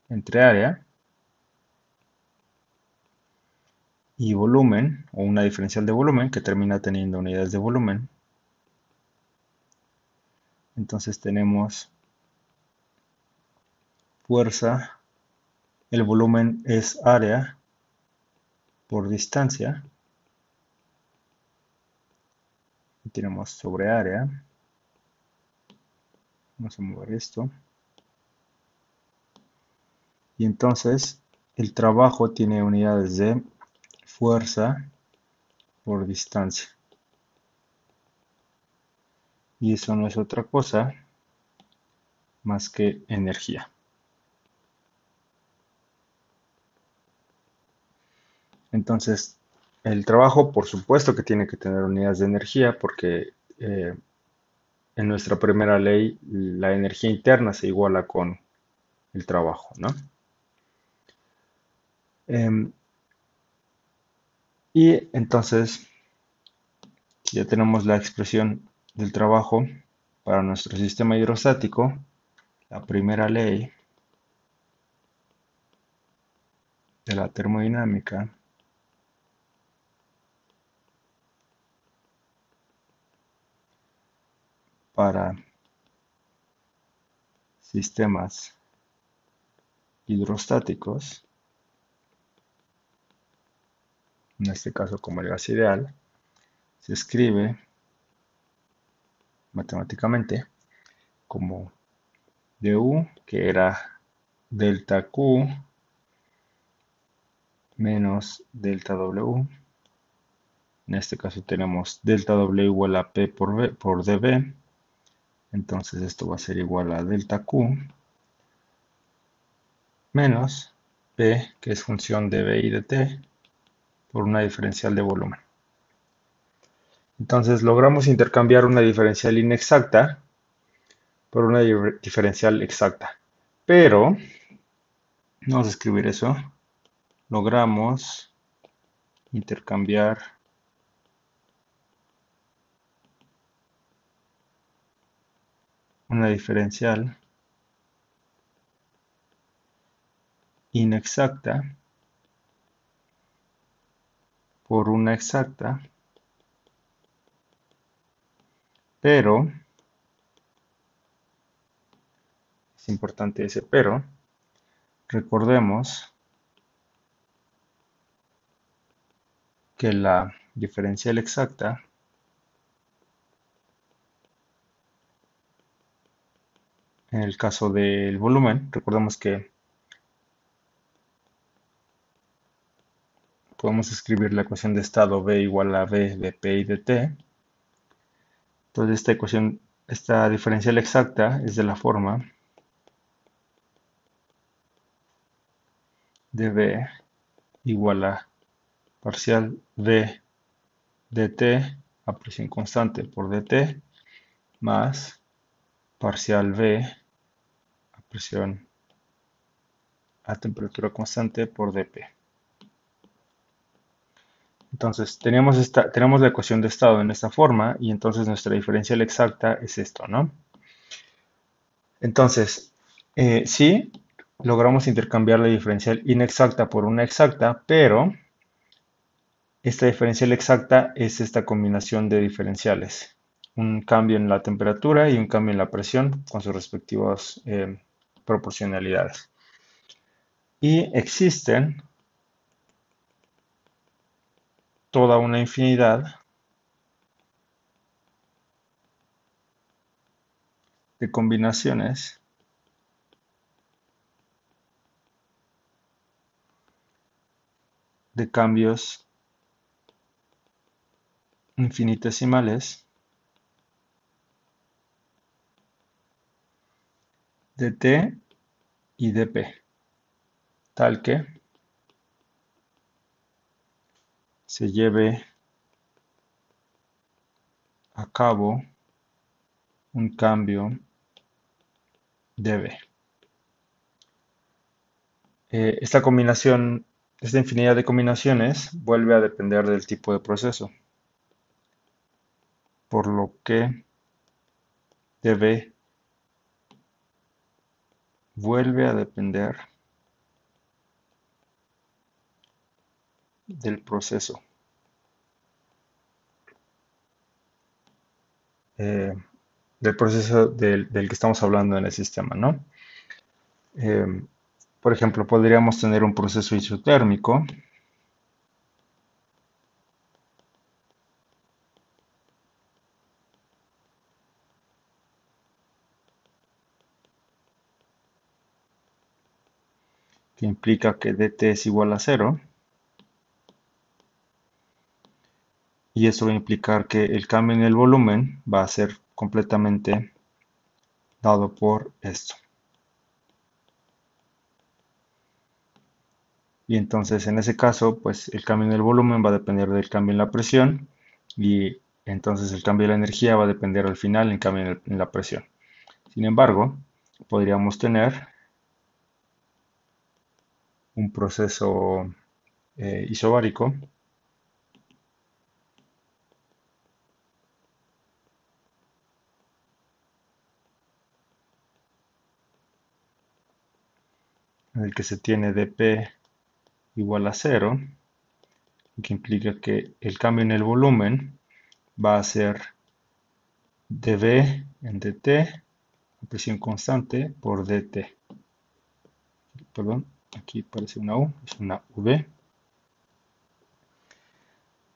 Speaker 1: entre área, y volumen, o una diferencial de volumen, que termina teniendo unidades de volumen. Entonces tenemos fuerza, el volumen es área por distancia, y tenemos sobre área. Vamos a mover esto. Y entonces el trabajo tiene unidades de fuerza por distancia. Y eso no es otra cosa más que energía. Entonces, el trabajo, por supuesto que tiene que tener unidades de energía, porque en nuestra primera ley la energía interna se iguala con el trabajo, ¿no? Em, y entonces, si ya tenemos la expresión del trabajo para nuestro sistema hidrostático, la primera ley de la termodinámica para sistemas hidrostáticos, en este caso como el gas ideal, se escribe matemáticamente como du, que era delta Q menos delta W. En este caso tenemos delta W igual a P por dB. Entonces esto va a ser igual a delta Q menos P, que es función de B y de T, por una diferencial de volumen. Entonces logramos intercambiar una diferencial inexacta por una diferencial exacta. Pero, vamos a escribir eso, logramos intercambiar una diferencial inexacta por una exacta, pero, es importante ese pero, recordemos que la diferencial exacta En el caso del volumen, recordemos que podemos escribir la ecuación de estado V igual a V de P y de T. Entonces esta ecuación, esta diferencial exacta es de la forma de V igual a parcial V dt a presión constante por dt más parcial V a presión a temperatura constante por dp. Entonces tenemos la ecuación de estado en esta forma y entonces nuestra diferencial exacta es esto, ¿no? Entonces, sí, logramos intercambiar la diferencial inexacta por una exacta, pero esta diferencial exacta es esta combinación de diferenciales. Un cambio en la temperatura y un cambio en la presión con sus respectivas proporcionalidades. Y existen toda una infinidad de combinaciones de cambios infinitesimales de t y de p, tal que se lleve a cabo un cambio de b. Esta combinación, esta infinidad de combinaciones vuelve a depender del tipo de proceso, por lo que db vuelve a depender del proceso. eh, del proceso del que estamos hablando en el sistema, ¿no? Eh, por ejemplo, podríamos tener un proceso isotérmico que implica que dt es igual a 0 y eso va a implicar que el cambio en el volumen va a ser completamente dado por esto. Y entonces en ese caso, pues el cambio en el volumen va a depender del cambio en la presión y entonces el cambio de la energía va a depender al final del cambio en la presión. Sin embargo, podríamos tener un proceso isobárico en el que se tiene dp igual a 0, que implica que el cambio en el volumen va a ser dv en dt a presión constante por dt. Perdón, aquí parece una U, es una V.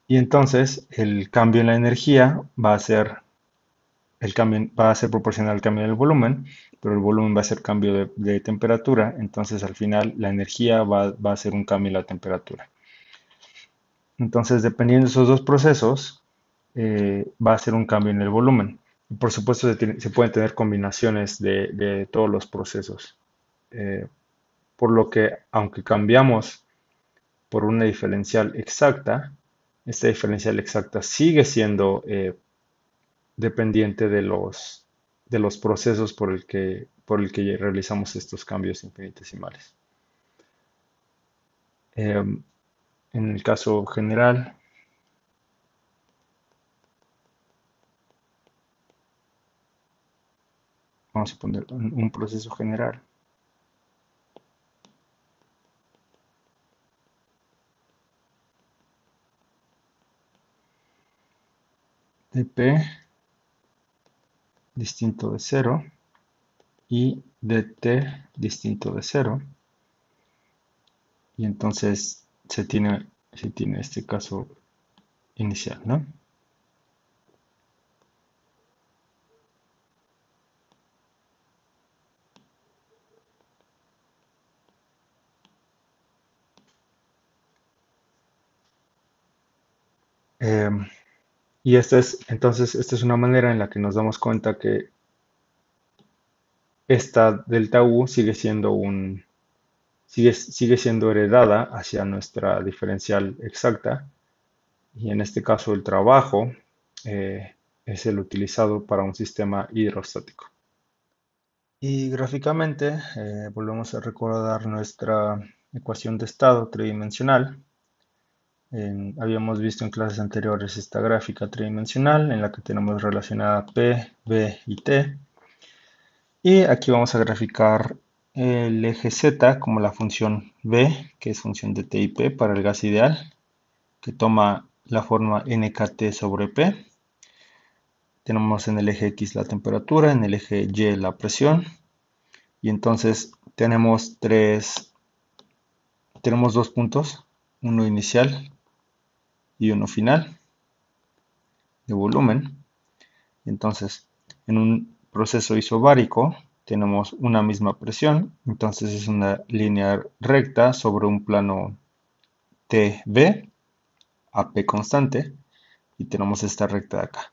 Speaker 1: Y entonces el cambio en la energía va a ser proporcional al cambio del volumen, pero el volumen va a ser cambio de temperatura, entonces al final la energía va a ser un cambio en la temperatura. Entonces, dependiendo de esos dos procesos, va a ser un cambio en el volumen. Y por supuesto, se pueden tener combinaciones de todos los procesos. Eh, por lo que, aunque cambiamos por una diferencial exacta, esta diferencial exacta sigue siendo dependiente de los procesos por el que realizamos estos cambios infinitesimales. En el caso general, vamos a poner un proceso general. dp distinto de 0 y dt distinto de 0. Y entonces se tiene este caso inicial, ¿no? Em, y entonces, esta es una manera en la que nos damos cuenta que esta delta U sigue siendo heredada hacia nuestra diferencial exacta, y en este caso el trabajo eh, es el utilizado para un sistema hidrostático. Y gráficamente volvemos a recordar nuestra ecuación de estado tridimensional. Habíamos visto en clases anteriores esta gráfica tridimensional en la que tenemos relacionada P, B y T. Y aquí vamos a graficar el eje Z como la función B, que es función de T y P para el gas ideal, que toma la forma nkt sobre P. Tenemos en el eje X la temperatura, en el eje Y la presión, y entonces tenemos dos puntos, uno inicial y uno final de volumen. Entonces, en un proceso isobárico tenemos una misma presión, entonces es una línea recta sobre un plano TB a P constante, y tenemos esta recta de acá.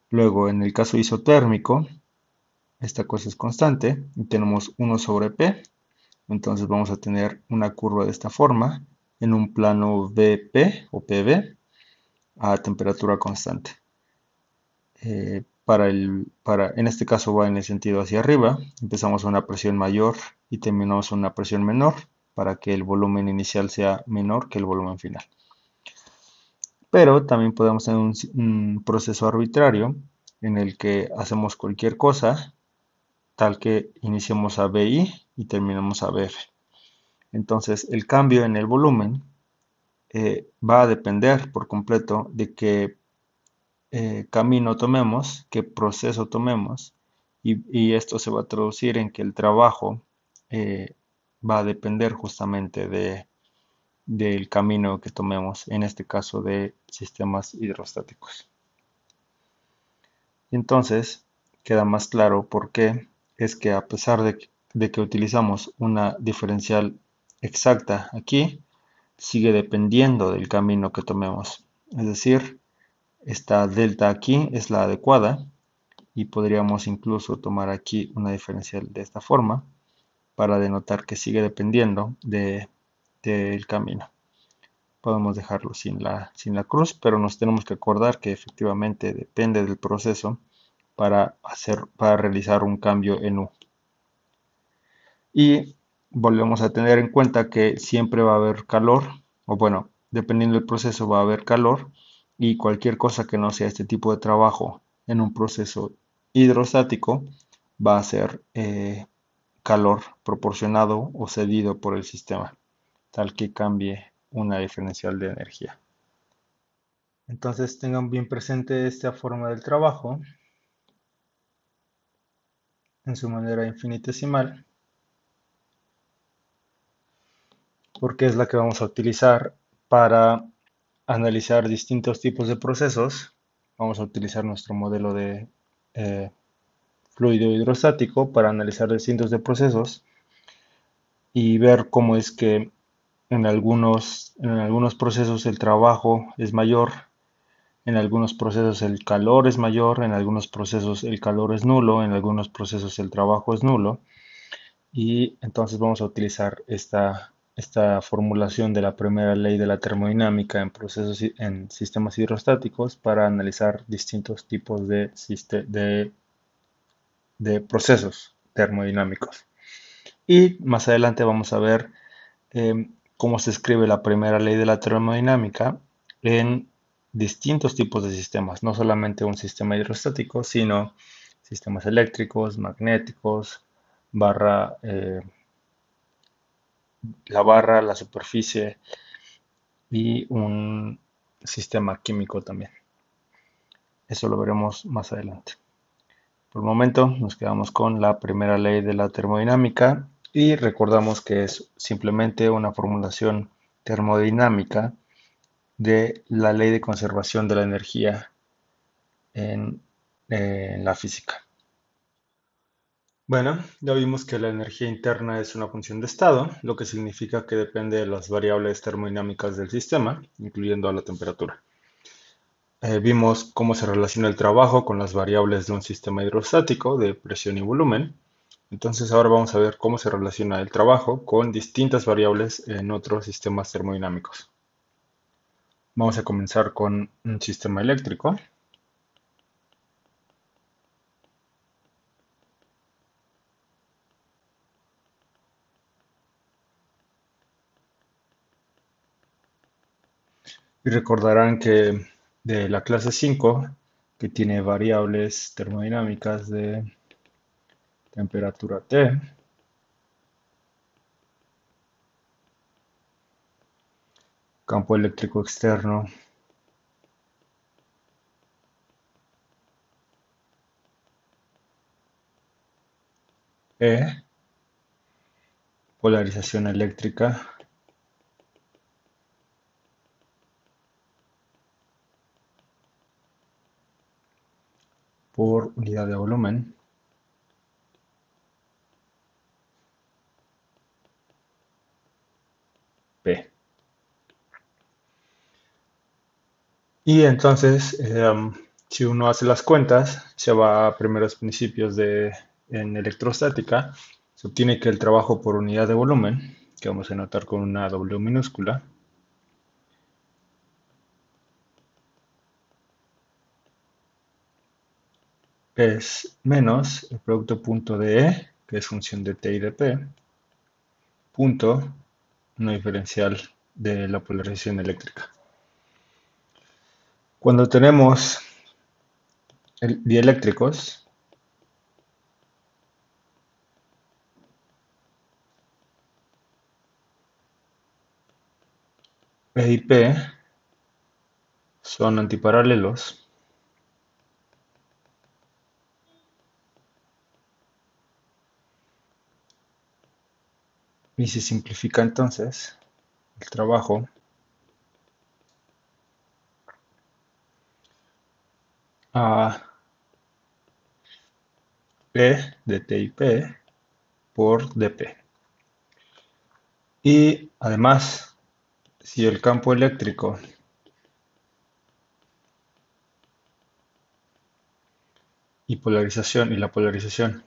Speaker 1: Luego, en el caso isotérmico, esta cosa es constante y tenemos 1 sobre P, entonces vamos a tener una curva de esta forma en un plano VP o PV a temperatura constante. En este caso va en el sentido hacia arriba, empezamos a una presión mayor y terminamos a una presión menor para que el volumen inicial sea menor que el volumen final. Pero también podemos tener un proceso arbitrario en el que hacemos cualquier cosa, tal que iniciemos a BI y terminamos a BF. Entonces el cambio en el volumen va a depender por completo de qué camino tomemos, qué proceso tomemos, y esto se va a traducir en que el trabajo eh, va a depender justamente del camino que tomemos, en este caso de sistemas hidrostáticos. Entonces, queda más claro por qué es que a pesar de que utilizamos una diferencial exacta aquí, sigue dependiendo del camino que tomemos. Es decir, esta delta aquí es la adecuada y podríamos incluso tomar aquí una diferencial de esta forma para denotar que sigue dependiendo del camino. Podemos dejarlo sin la cruz, pero nos tenemos que acordar que efectivamente depende del proceso para realizar un cambio en U. Y volvemos a tener en cuenta que siempre va a haber calor, o bueno, dependiendo del proceso va a haber calor, y cualquier cosa que no sea este tipo de trabajo en un proceso hidrostático va a ser calor proporcionado o cedido por el sistema, tal que cambie una diferencial de energía. Entonces tengan bien presente esta forma del trabajo en su manera infinitesimal, porque es la que vamos a utilizar para analizar distintos tipos de procesos. Vamos a utilizar nuestro modelo de eh, fluido hidrostático para analizar distintos de procesos y ver cómo es que en algunos procesos el trabajo es mayor, en algunos procesos el calor es mayor, en algunos procesos el calor es nulo, en algunos procesos el trabajo es nulo. Y entonces vamos a utilizar esta formulación de la primera ley de la termodinámica en sistemas hidrostáticos para analizar distintos tipos de procesos termodinámicos. Y más adelante vamos a ver cómo se escribe la primera ley de la termodinámica en distintos tipos de sistemas, no solamente un sistema hidrostático, sino sistemas eléctricos, magnéticos, barra, la barra, la superficie y un sistema químico también. Eso lo veremos más adelante. Por el momento nos quedamos con la primera ley de la termodinámica y recordamos que es simplemente una formulación termodinámica de la ley de conservación de la energía en la física. Bueno, ya vimos que la energía interna es una función de estado, lo que significa que depende de las variables termodinámicas del sistema, incluyendo a la temperatura. Vimos cómo se relaciona el trabajo con las variables de un sistema hidrostático de presión y volumen. Entonces ahora vamos a ver cómo se relaciona el trabajo con distintas variables en otros sistemas termodinámicos. Vamos a comenzar con un sistema eléctrico. Y recordarán que de la clase 5, que tiene variables termodinámicas de temperatura T, campo eléctrico externo E, polarización eléctrica por unidad de volumen, P. Y entonces, si uno hace las cuentas, se va a primeros principios en electrostática, se obtiene que el trabajo por unidad de volumen, que vamos a notar con una W minúscula, es menos el producto punto de E, que es función de T y de P, punto no diferencial de la polarización eléctrica. Cuando tenemos dieléctricos, E y P son antiparalelos y se simplifica entonces el trabajo a E de T y P por dp. Y además, si el campo eléctrico y la polarización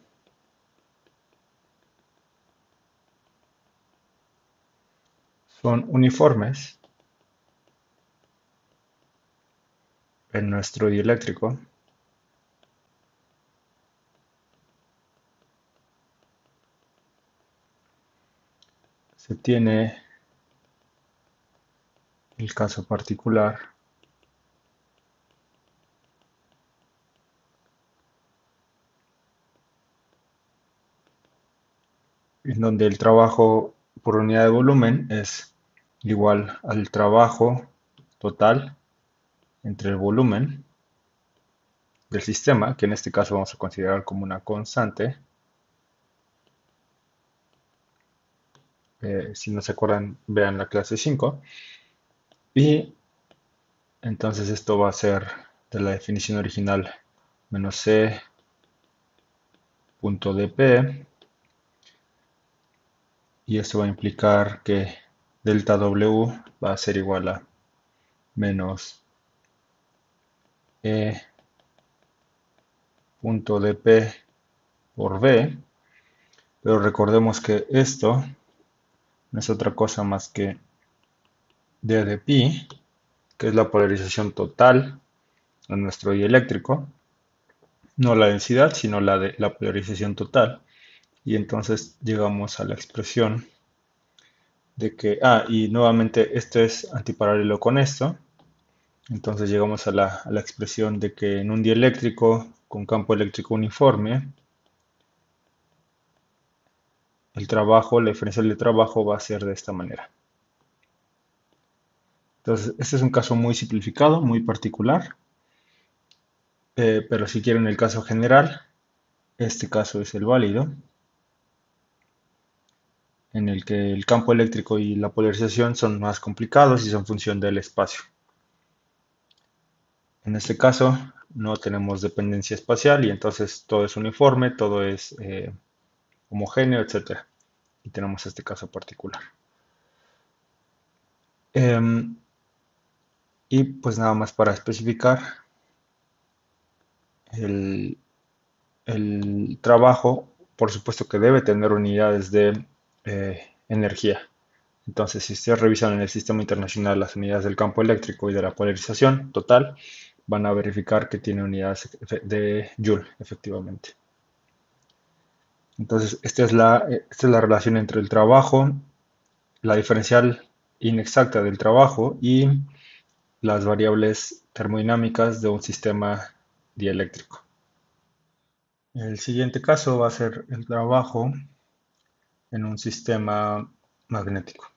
Speaker 1: son uniformes en nuestro dieléctrico, se tiene el caso particular en donde el trabajo por unidad de volumen es igual al trabajo total entre el volumen del sistema, que en este caso vamos a considerar como una constante. Si no se acuerdan, vean la clase 5. Y entonces esto va a ser de la definición original menos c punto dp, y esto va a implicar que delta W va a ser igual a menos E punto dp por V, pero recordemos que esto no es otra cosa más que d de pi, que es la polarización total en nuestro dieléctrico, no la densidad, sino la de la polarización total. Y entonces llegamos a la expresión de que, y nuevamente esto es antiparalelo con esto, entonces llegamos a la expresión de que en un dieléctrico con campo eléctrico uniforme, el trabajo, la diferencial de trabajo va a ser de esta manera. Entonces, este es un caso muy simplificado, muy particular, pero si quieren el caso general, este caso es el válido, en el que el campo eléctrico y la polarización son más complicados y son función del espacio. En este caso no tenemos dependencia espacial y entonces todo es uniforme, todo es homogéneo, etcétera. Y tenemos este caso particular. Em, Y pues nada más para especificar, el, el trabajo, por supuesto que debe tener unidades de energía. Entonces, si ustedes revisan en el Sistema Internacional las unidades del campo eléctrico y de la polarización total, van a verificar que tiene unidades de Joule, efectivamente. Entonces, esta es la relación entre el trabajo, la diferencial inexacta del trabajo y las variables termodinámicas de un sistema dieléctrico. El siguiente caso va a ser el trabajo en un sistema magnético.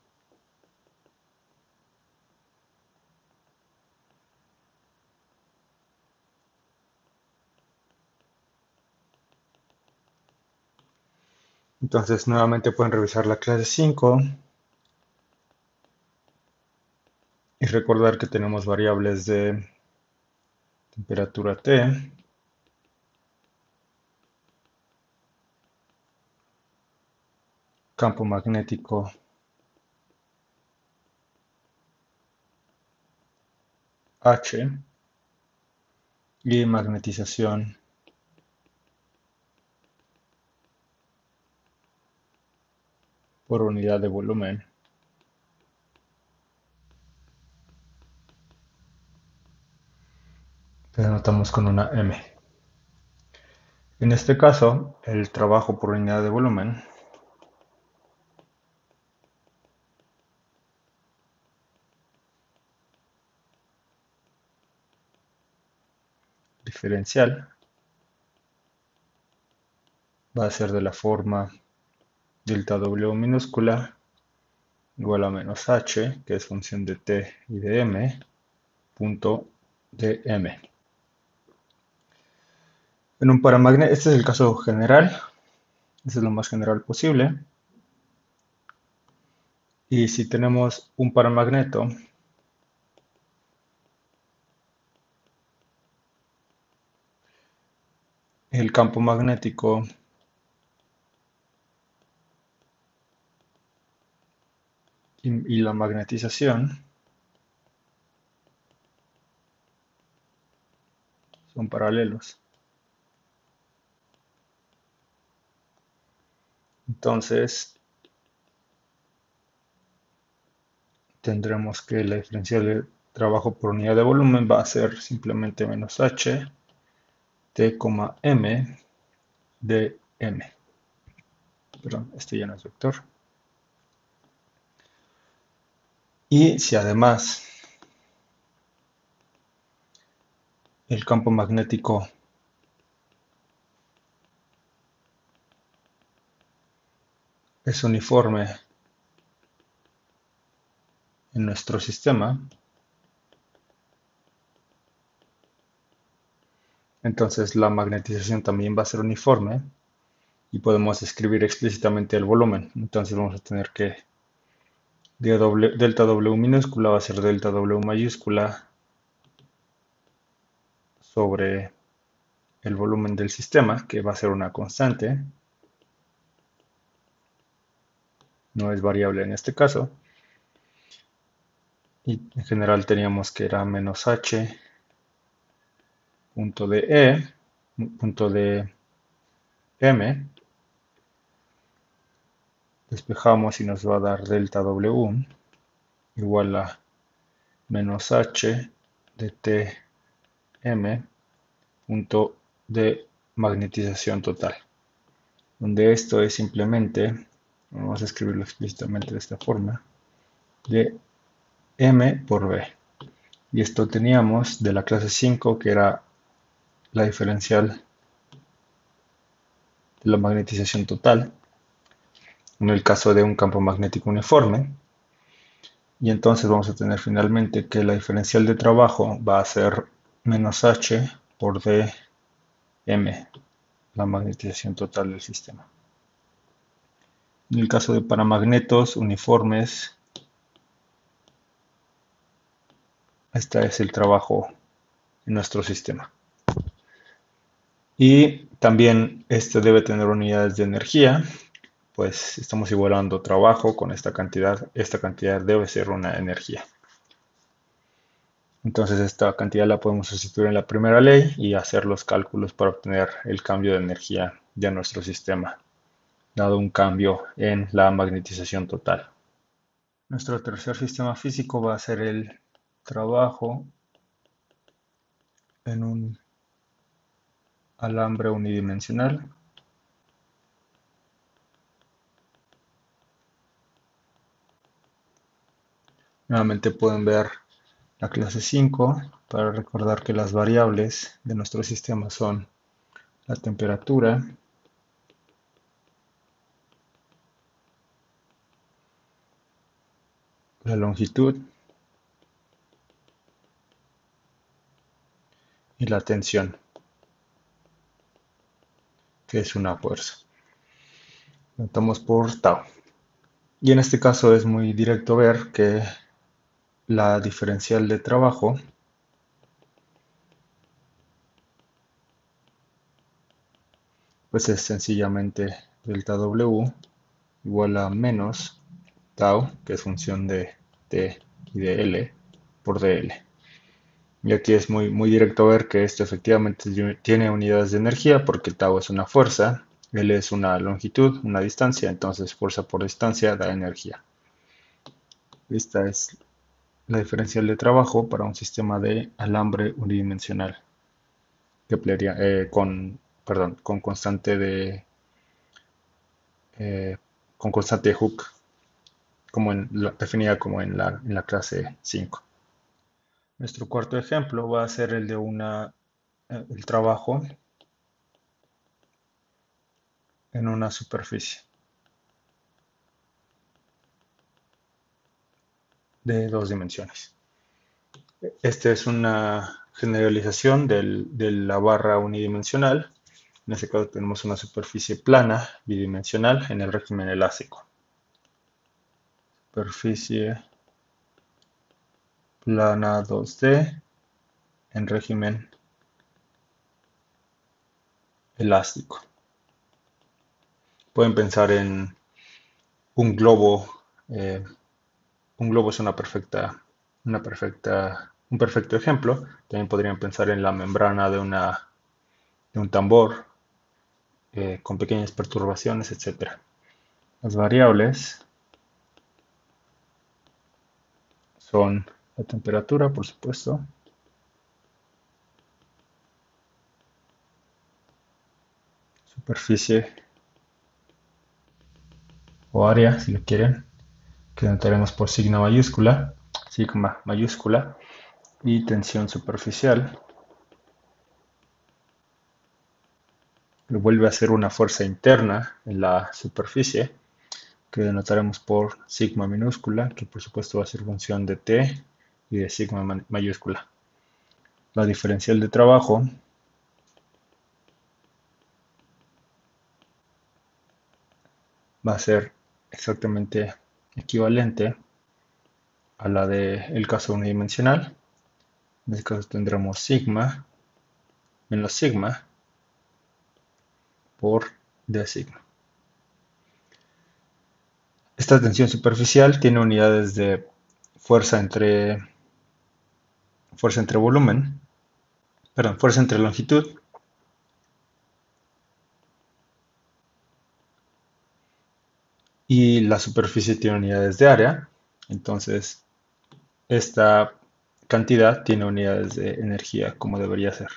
Speaker 1: Entonces, nuevamente pueden revisar la clase 5 y recordar que tenemos variables de temperatura T, campo magnético H y magnetización por unidad de volumen. Que denotamos con una M. En este caso, el trabajo por unidad de volumen diferencial va a ser de la forma delta W minúscula igual a menos H, que es función de T y de M, punto de M. En un paramagneto, este es el caso general, este es lo más general posible. Y si tenemos un paramagneto, el campo magnético y la magnetización son paralelos. Entonces, tendremos que la diferencial de trabajo por unidad de volumen va a ser simplemente menos H T, M de M. Perdón, este ya no es vector. Y si además el campo magnético es uniforme en nuestro sistema, entonces la magnetización también va a ser uniforme y podemos escribir explícitamente el volumen. Entonces vamos a tener que delta W minúscula va a ser delta W mayúscula sobre el volumen del sistema, que va a ser una constante, no es variable en este caso. Y en general teníamos que era menos H punto de punto de M. Despejamos y nos va a dar delta W igual a menos H de T M punto de magnetización total, donde esto es simplemente, vamos a escribirlo explícitamente de esta forma, de M por B. Y esto teníamos de la clase 5, que era la diferencial de la magnetización total, en el caso de un campo magnético uniforme. Y entonces vamos a tener finalmente que la diferencial de trabajo va a ser menos H por dm, la magnetización total del sistema. En el caso de paramagnetos uniformes, este es el trabajo en nuestro sistema. Y también este debe tener unidades de energía, pues estamos igualando trabajo con esta cantidad debe ser una energía. Entonces esta cantidad la podemos sustituir en la primera ley y hacer los cálculos para obtener el cambio de energía de nuestro sistema, dado un cambio en la magnetización total. Nuestro tercer sistema físico va a ser el trabajo en un alambre unidimensional. Nuevamente pueden ver la clase 5 para recordar que las variables de nuestro sistema son la temperatura, la longitud y la tensión, que es una fuerza. Notamos por tau. Y en este caso es muy directo ver que la diferencial de trabajo pues es sencillamente delta W igual a menos tau, que es función de T y de L, por dl. Y aquí es muy directo ver que esto efectivamente tiene unidades de energía porque tau es una fuerza, L es una longitud, una distancia, entonces fuerza por distancia da energía. Esta es la diferencial de trabajo para un sistema de alambre unidimensional con constante de con constante de Hooke, definida como en la clase 5. Nuestro cuarto ejemplo va a ser el de el trabajo en una superficie de dos dimensiones. Esta es una generalización de la barra unidimensional. En este caso tenemos una superficie plana bidimensional en el régimen elástico. Superficie plana 2D en régimen elástico. Pueden pensar en un globo. Un globo es un perfecto ejemplo. También podrían pensar en la membrana de un tambor con pequeñas perturbaciones, etc. Las variables son la temperatura, por supuesto, superficie o área, si lo quieren, que denotaremos por sigma mayúscula, y tensión superficial, que vuelve a ser una fuerza interna en la superficie, que denotaremos por sigma minúscula, que por supuesto va a ser función de T y de sigma mayúscula. La diferencial de trabajo va a ser exactamente equivalente a la del caso unidimensional. En este caso tendremos sigma menos sigma por d sigma. Esta tensión superficial tiene unidades de fuerza entre volumen, perdón, fuerza entre longitud y la superficie tiene unidades de área. Entonces, esta cantidad tiene unidades de energía como debería ser.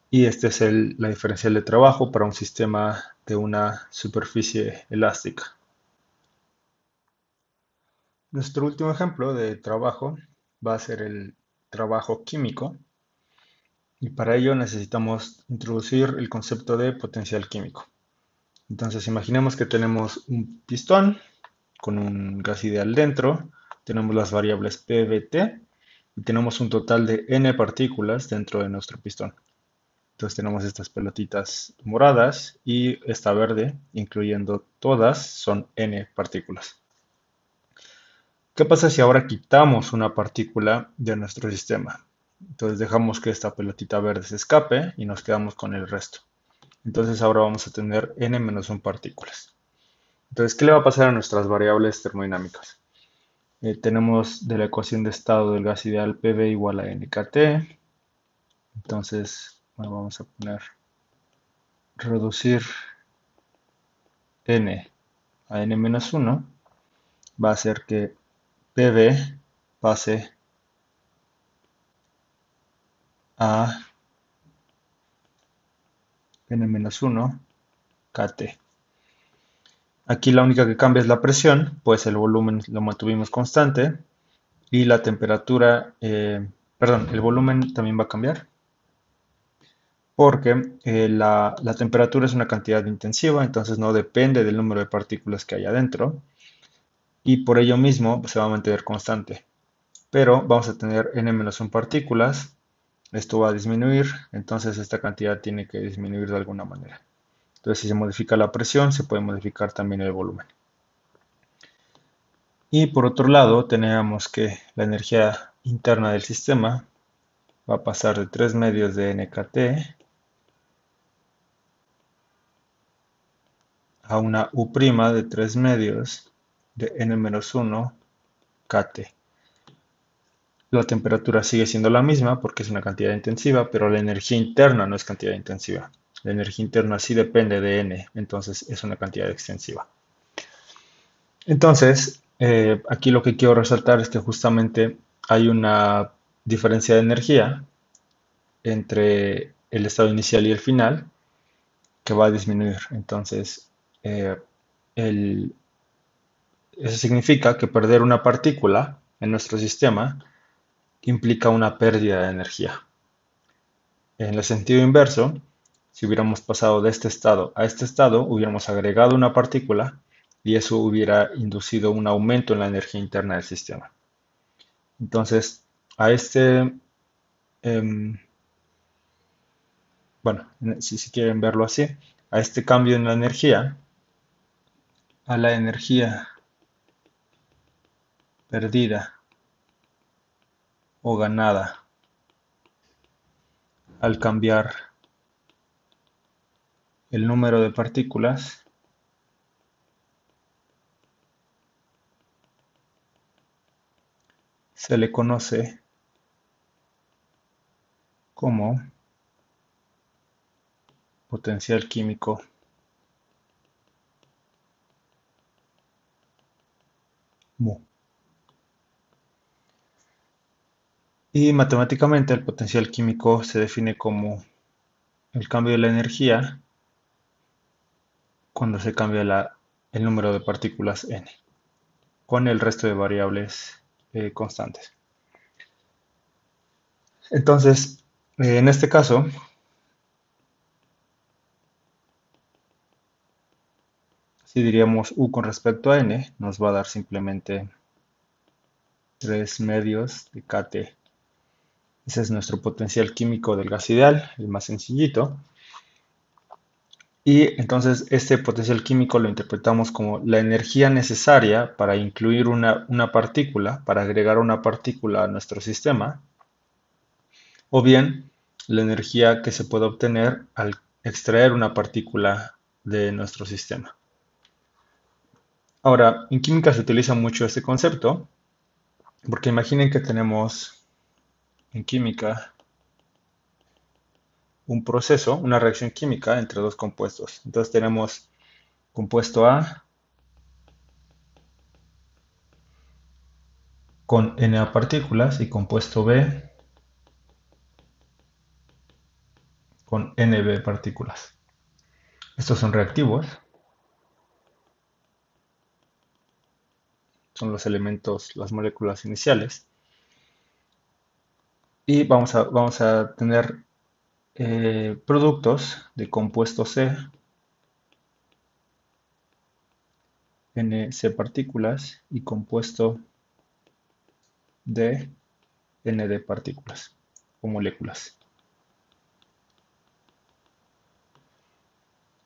Speaker 1: Y esta es la diferencial de trabajo para un sistema de una superficie elástica. Nuestro último ejemplo de trabajo va a ser el trabajo químico. Y para ello necesitamos introducir el concepto de potencial químico. Entonces imaginemos que tenemos un pistón con un gas ideal dentro, tenemos las variables P, V, T y tenemos un total de n partículas dentro de nuestro pistón. Entonces tenemos estas pelotitas moradas y esta verde, incluyendo todas, son n partículas. ¿Qué pasa si ahora quitamos una partícula de nuestro sistema? Entonces dejamos que esta pelotita verde se escape y nos quedamos con el resto. Entonces ahora vamos a tener n-1 partículas. Entonces, ¿qué le va a pasar a nuestras variables termodinámicas? Tenemos de la ecuación de estado del gas ideal PV igual a nkt. Entonces, bueno, vamos a poner reducir n a n-1 va a hacer que PV pase a n-1 kt. Aquí la única que cambia es la presión, pues el volumen lo mantuvimos constante y la temperatura, perdón, el volumen también va a cambiar porque la temperatura es una cantidad intensiva, entonces no depende del número de partículas que hay adentro y por ello mismo se va a mantener constante. Pero vamos a tener n-1 partículas, esto va a disminuir, entonces esta cantidad tiene que disminuir de alguna manera. Entonces si se modifica la presión, se puede modificar también el volumen. Y por otro lado, tenemos que la energía interna del sistema va a pasar de 3 medios de nkt a una U' de 3 medios de n-1 kt. La temperatura sigue siendo la misma porque es una cantidad intensiva, pero la energía interna no es cantidad intensiva. La energía interna sí depende de n, entonces es una cantidad extensiva. Entonces, aquí lo que quiero resaltar es que justamente hay una diferencia de energía entre el estado inicial y el final que va a disminuir. Entonces, eh, el- eso significa que perder una partícula en nuestro sistema implica una pérdida de energía. En el sentido inverso, si hubiéramos pasado de este estado a este estado, hubiéramos agregado una partícula y eso hubiera inducido un aumento en la energía interna del sistema. Entonces, a este, em, bueno, si quieren verlo así, a este cambio en la energía, a la energía perdida o ganada al cambiar el número de partículas, se le conoce como potencial químico mu. Y matemáticamente el potencial químico se define como el cambio de la energía cuando se cambia el número de partículas n, con el resto de variables constantes. Entonces, en este caso, si diríamos U con respecto a n, nos va a dar simplemente 3 medios de kT. Ese es nuestro potencial químico del gas ideal, el más sencillito. Y entonces este potencial químico lo interpretamos como la energía necesaria para incluir una partícula, para agregar una partícula a nuestro sistema, o bien la energía que se puede obtener al extraer una partícula de nuestro sistema. Ahora, en química se utiliza mucho este concepto, porque imaginen que tenemos en química un proceso, una reacción química entre dos compuestos. Entonces tenemos compuesto A con Na partículas y compuesto B con Nb partículas. Estos son reactivos, son los elementos, las moléculas iniciales. Y vamos a tener productos de compuesto C, Nc partículas y compuesto D, Nd partículas o moléculas.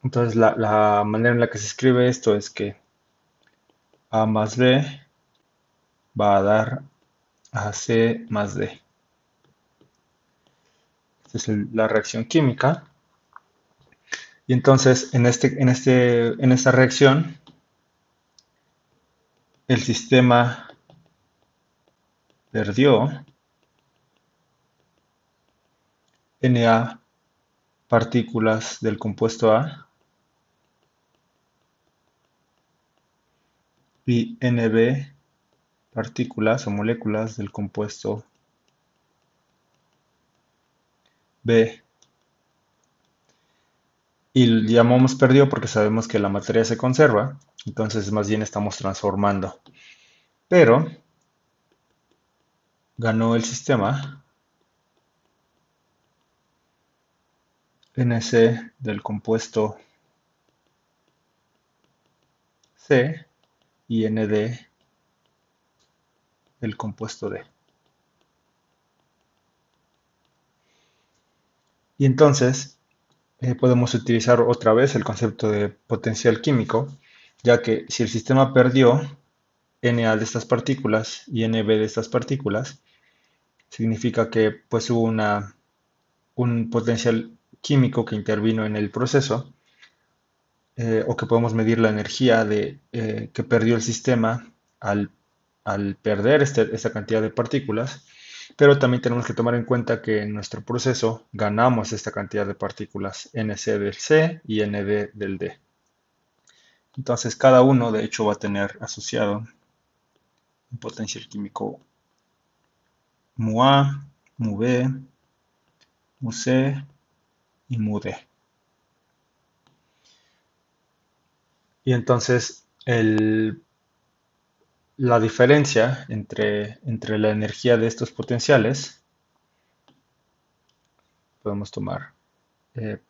Speaker 1: Entonces la manera en la que se escribe esto es que A más B va a dar a C más D. Esta es la reacción química. Y entonces en esta reacción, el sistema perdió Na partículas del compuesto A y Nb partículas o moléculas del compuesto B. Y llamamos perdió porque sabemos que la materia se conserva, entonces más bien estamos transformando. Pero ganó el sistema Nc del compuesto C y Nd del compuesto D. Y entonces podemos utilizar otra vez el concepto de potencial químico, ya que si el sistema perdió Na de estas partículas y Nb de estas partículas, significa que pues hubo un potencial químico que intervino en el proceso, o que podemos medir la energía que perdió el sistema al, al perder esta cantidad de partículas, pero también tenemos que tomar en cuenta que en nuestro proceso ganamos esta cantidad de partículas Nc del C y Nd del D. Entonces cada uno de hecho va a tener asociado un potencial químico μA, μB, μC y μD. Y entonces la diferencia entre la energía de estos potenciales, podemos tomar eh,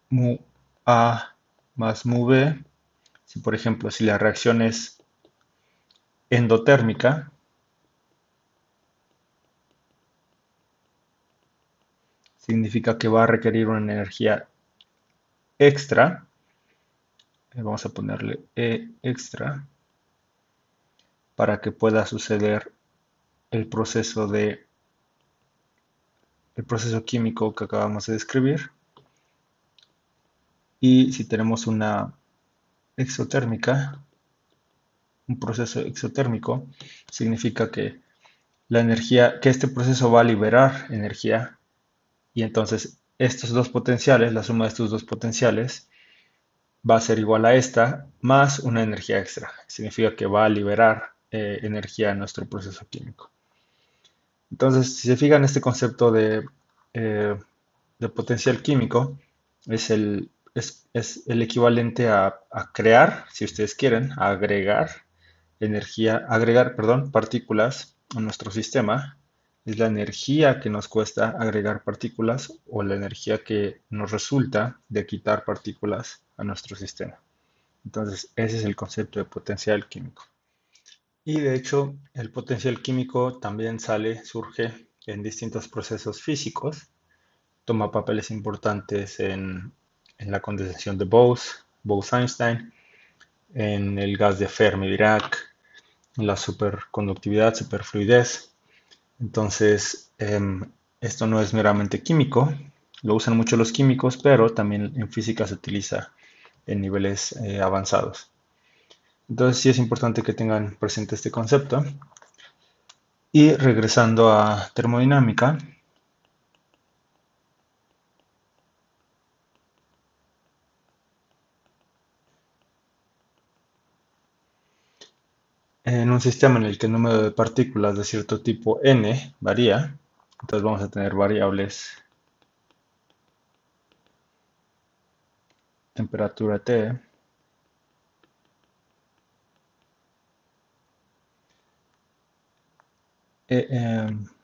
Speaker 1: mu A más mu B. Si por ejemplo, si la reacción es endotérmica, significa que va a requerir una energía extra. Vamos a ponerle E extra para que pueda suceder el proceso el proceso químico que acabamos de describir. Y si tenemos una exotérmica, un proceso exotérmico, significa que la energía, que este proceso va a liberar energía, y entonces estos dos potenciales, la suma de estos dos potenciales, va a ser igual a esta más una energía extra. Significa que va a liberar energía en nuestro proceso químico. Entonces, si se fijan, este concepto eh, de potencial químico es el equivalente a crear, si ustedes quieren, a agregar energía, agregar, perdón, partículas a nuestro sistema. Es la energía que nos cuesta agregar partículas o la energía que nos resulta de quitar partículas a nuestro sistema. Entonces, ese es el concepto de potencial químico. Y de hecho, el potencial químico también surge en distintos procesos físicos, toma papeles importantes en la condensación de Bose-Einstein, en el gas de Fermi-Dirac, en la superconductividad, superfluidez. Entonces, esto no es meramente químico, lo usan mucho los químicos, pero también en física se utiliza en niveles avanzados. Entonces, sí es importante que tengan presente este concepto. Y regresando a termodinámica, en un sistema en el que el número de partículas de cierto tipo n varía, entonces vamos a tener variables temperatura T,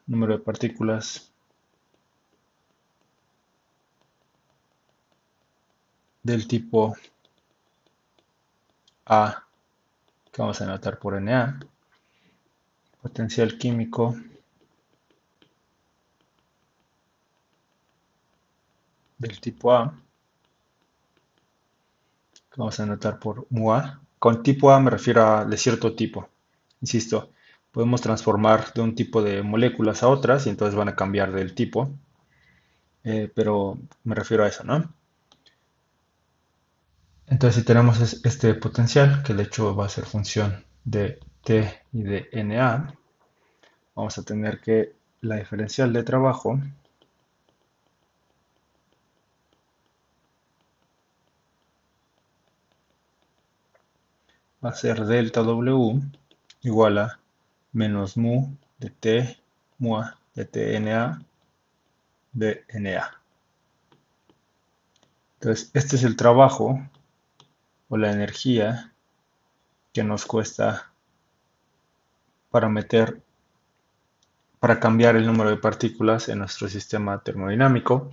Speaker 1: número de partículas del tipo A, que vamos a anotar por Na, potencial químico del tipo A, que vamos a anotar por MUA. Con tipo A me refiero a de cierto tipo. Insisto, podemos transformar de un tipo de moléculas a otras y entonces van a cambiar del tipo. pero me refiero a eso, ¿no? Entonces, si tenemos este potencial, que de hecho va a ser función de T y de NA, vamos a tener que la diferencial de trabajo va a ser delta W igual a menos mu de T mua de TNA de NA. Entonces, este es el trabajo o la energía que nos cuesta para para cambiar el número de partículas en nuestro sistema termodinámico.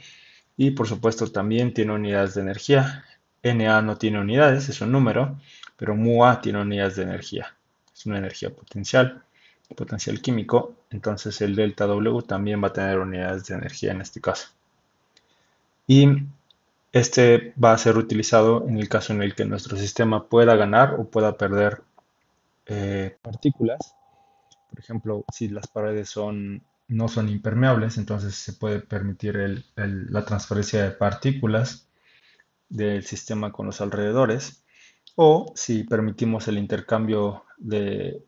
Speaker 1: Y por supuesto también tiene unidades de energía. Na no tiene unidades, es un número, pero mu-a tiene unidades de energía. Es una energía potencial, potencial químico. Entonces el delta W también va a tener unidades de energía en este caso. Y este va a ser utilizado en el caso en el que nuestro sistema pueda ganar o pueda perder partículas. Por ejemplo, si las paredes no son impermeables, entonces se puede permitir la transferencia de partículas del sistema con los alrededores. O si permitimos el intercambio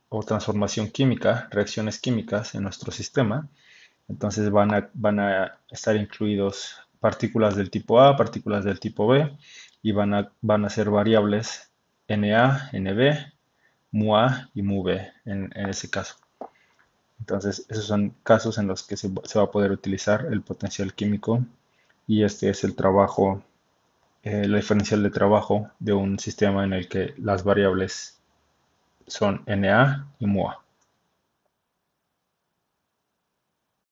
Speaker 1: o transformación química, reacciones químicas en nuestro sistema, entonces van a estar incluidos partículas del tipo A, partículas del tipo B, y van a ser variables Na, Nb, mu-A y mu-B en ese caso. Entonces, esos son casos en los que se va a poder utilizar el potencial químico y este es el trabajo, la diferencial de trabajo de un sistema en el que las variables son Na y mu-A.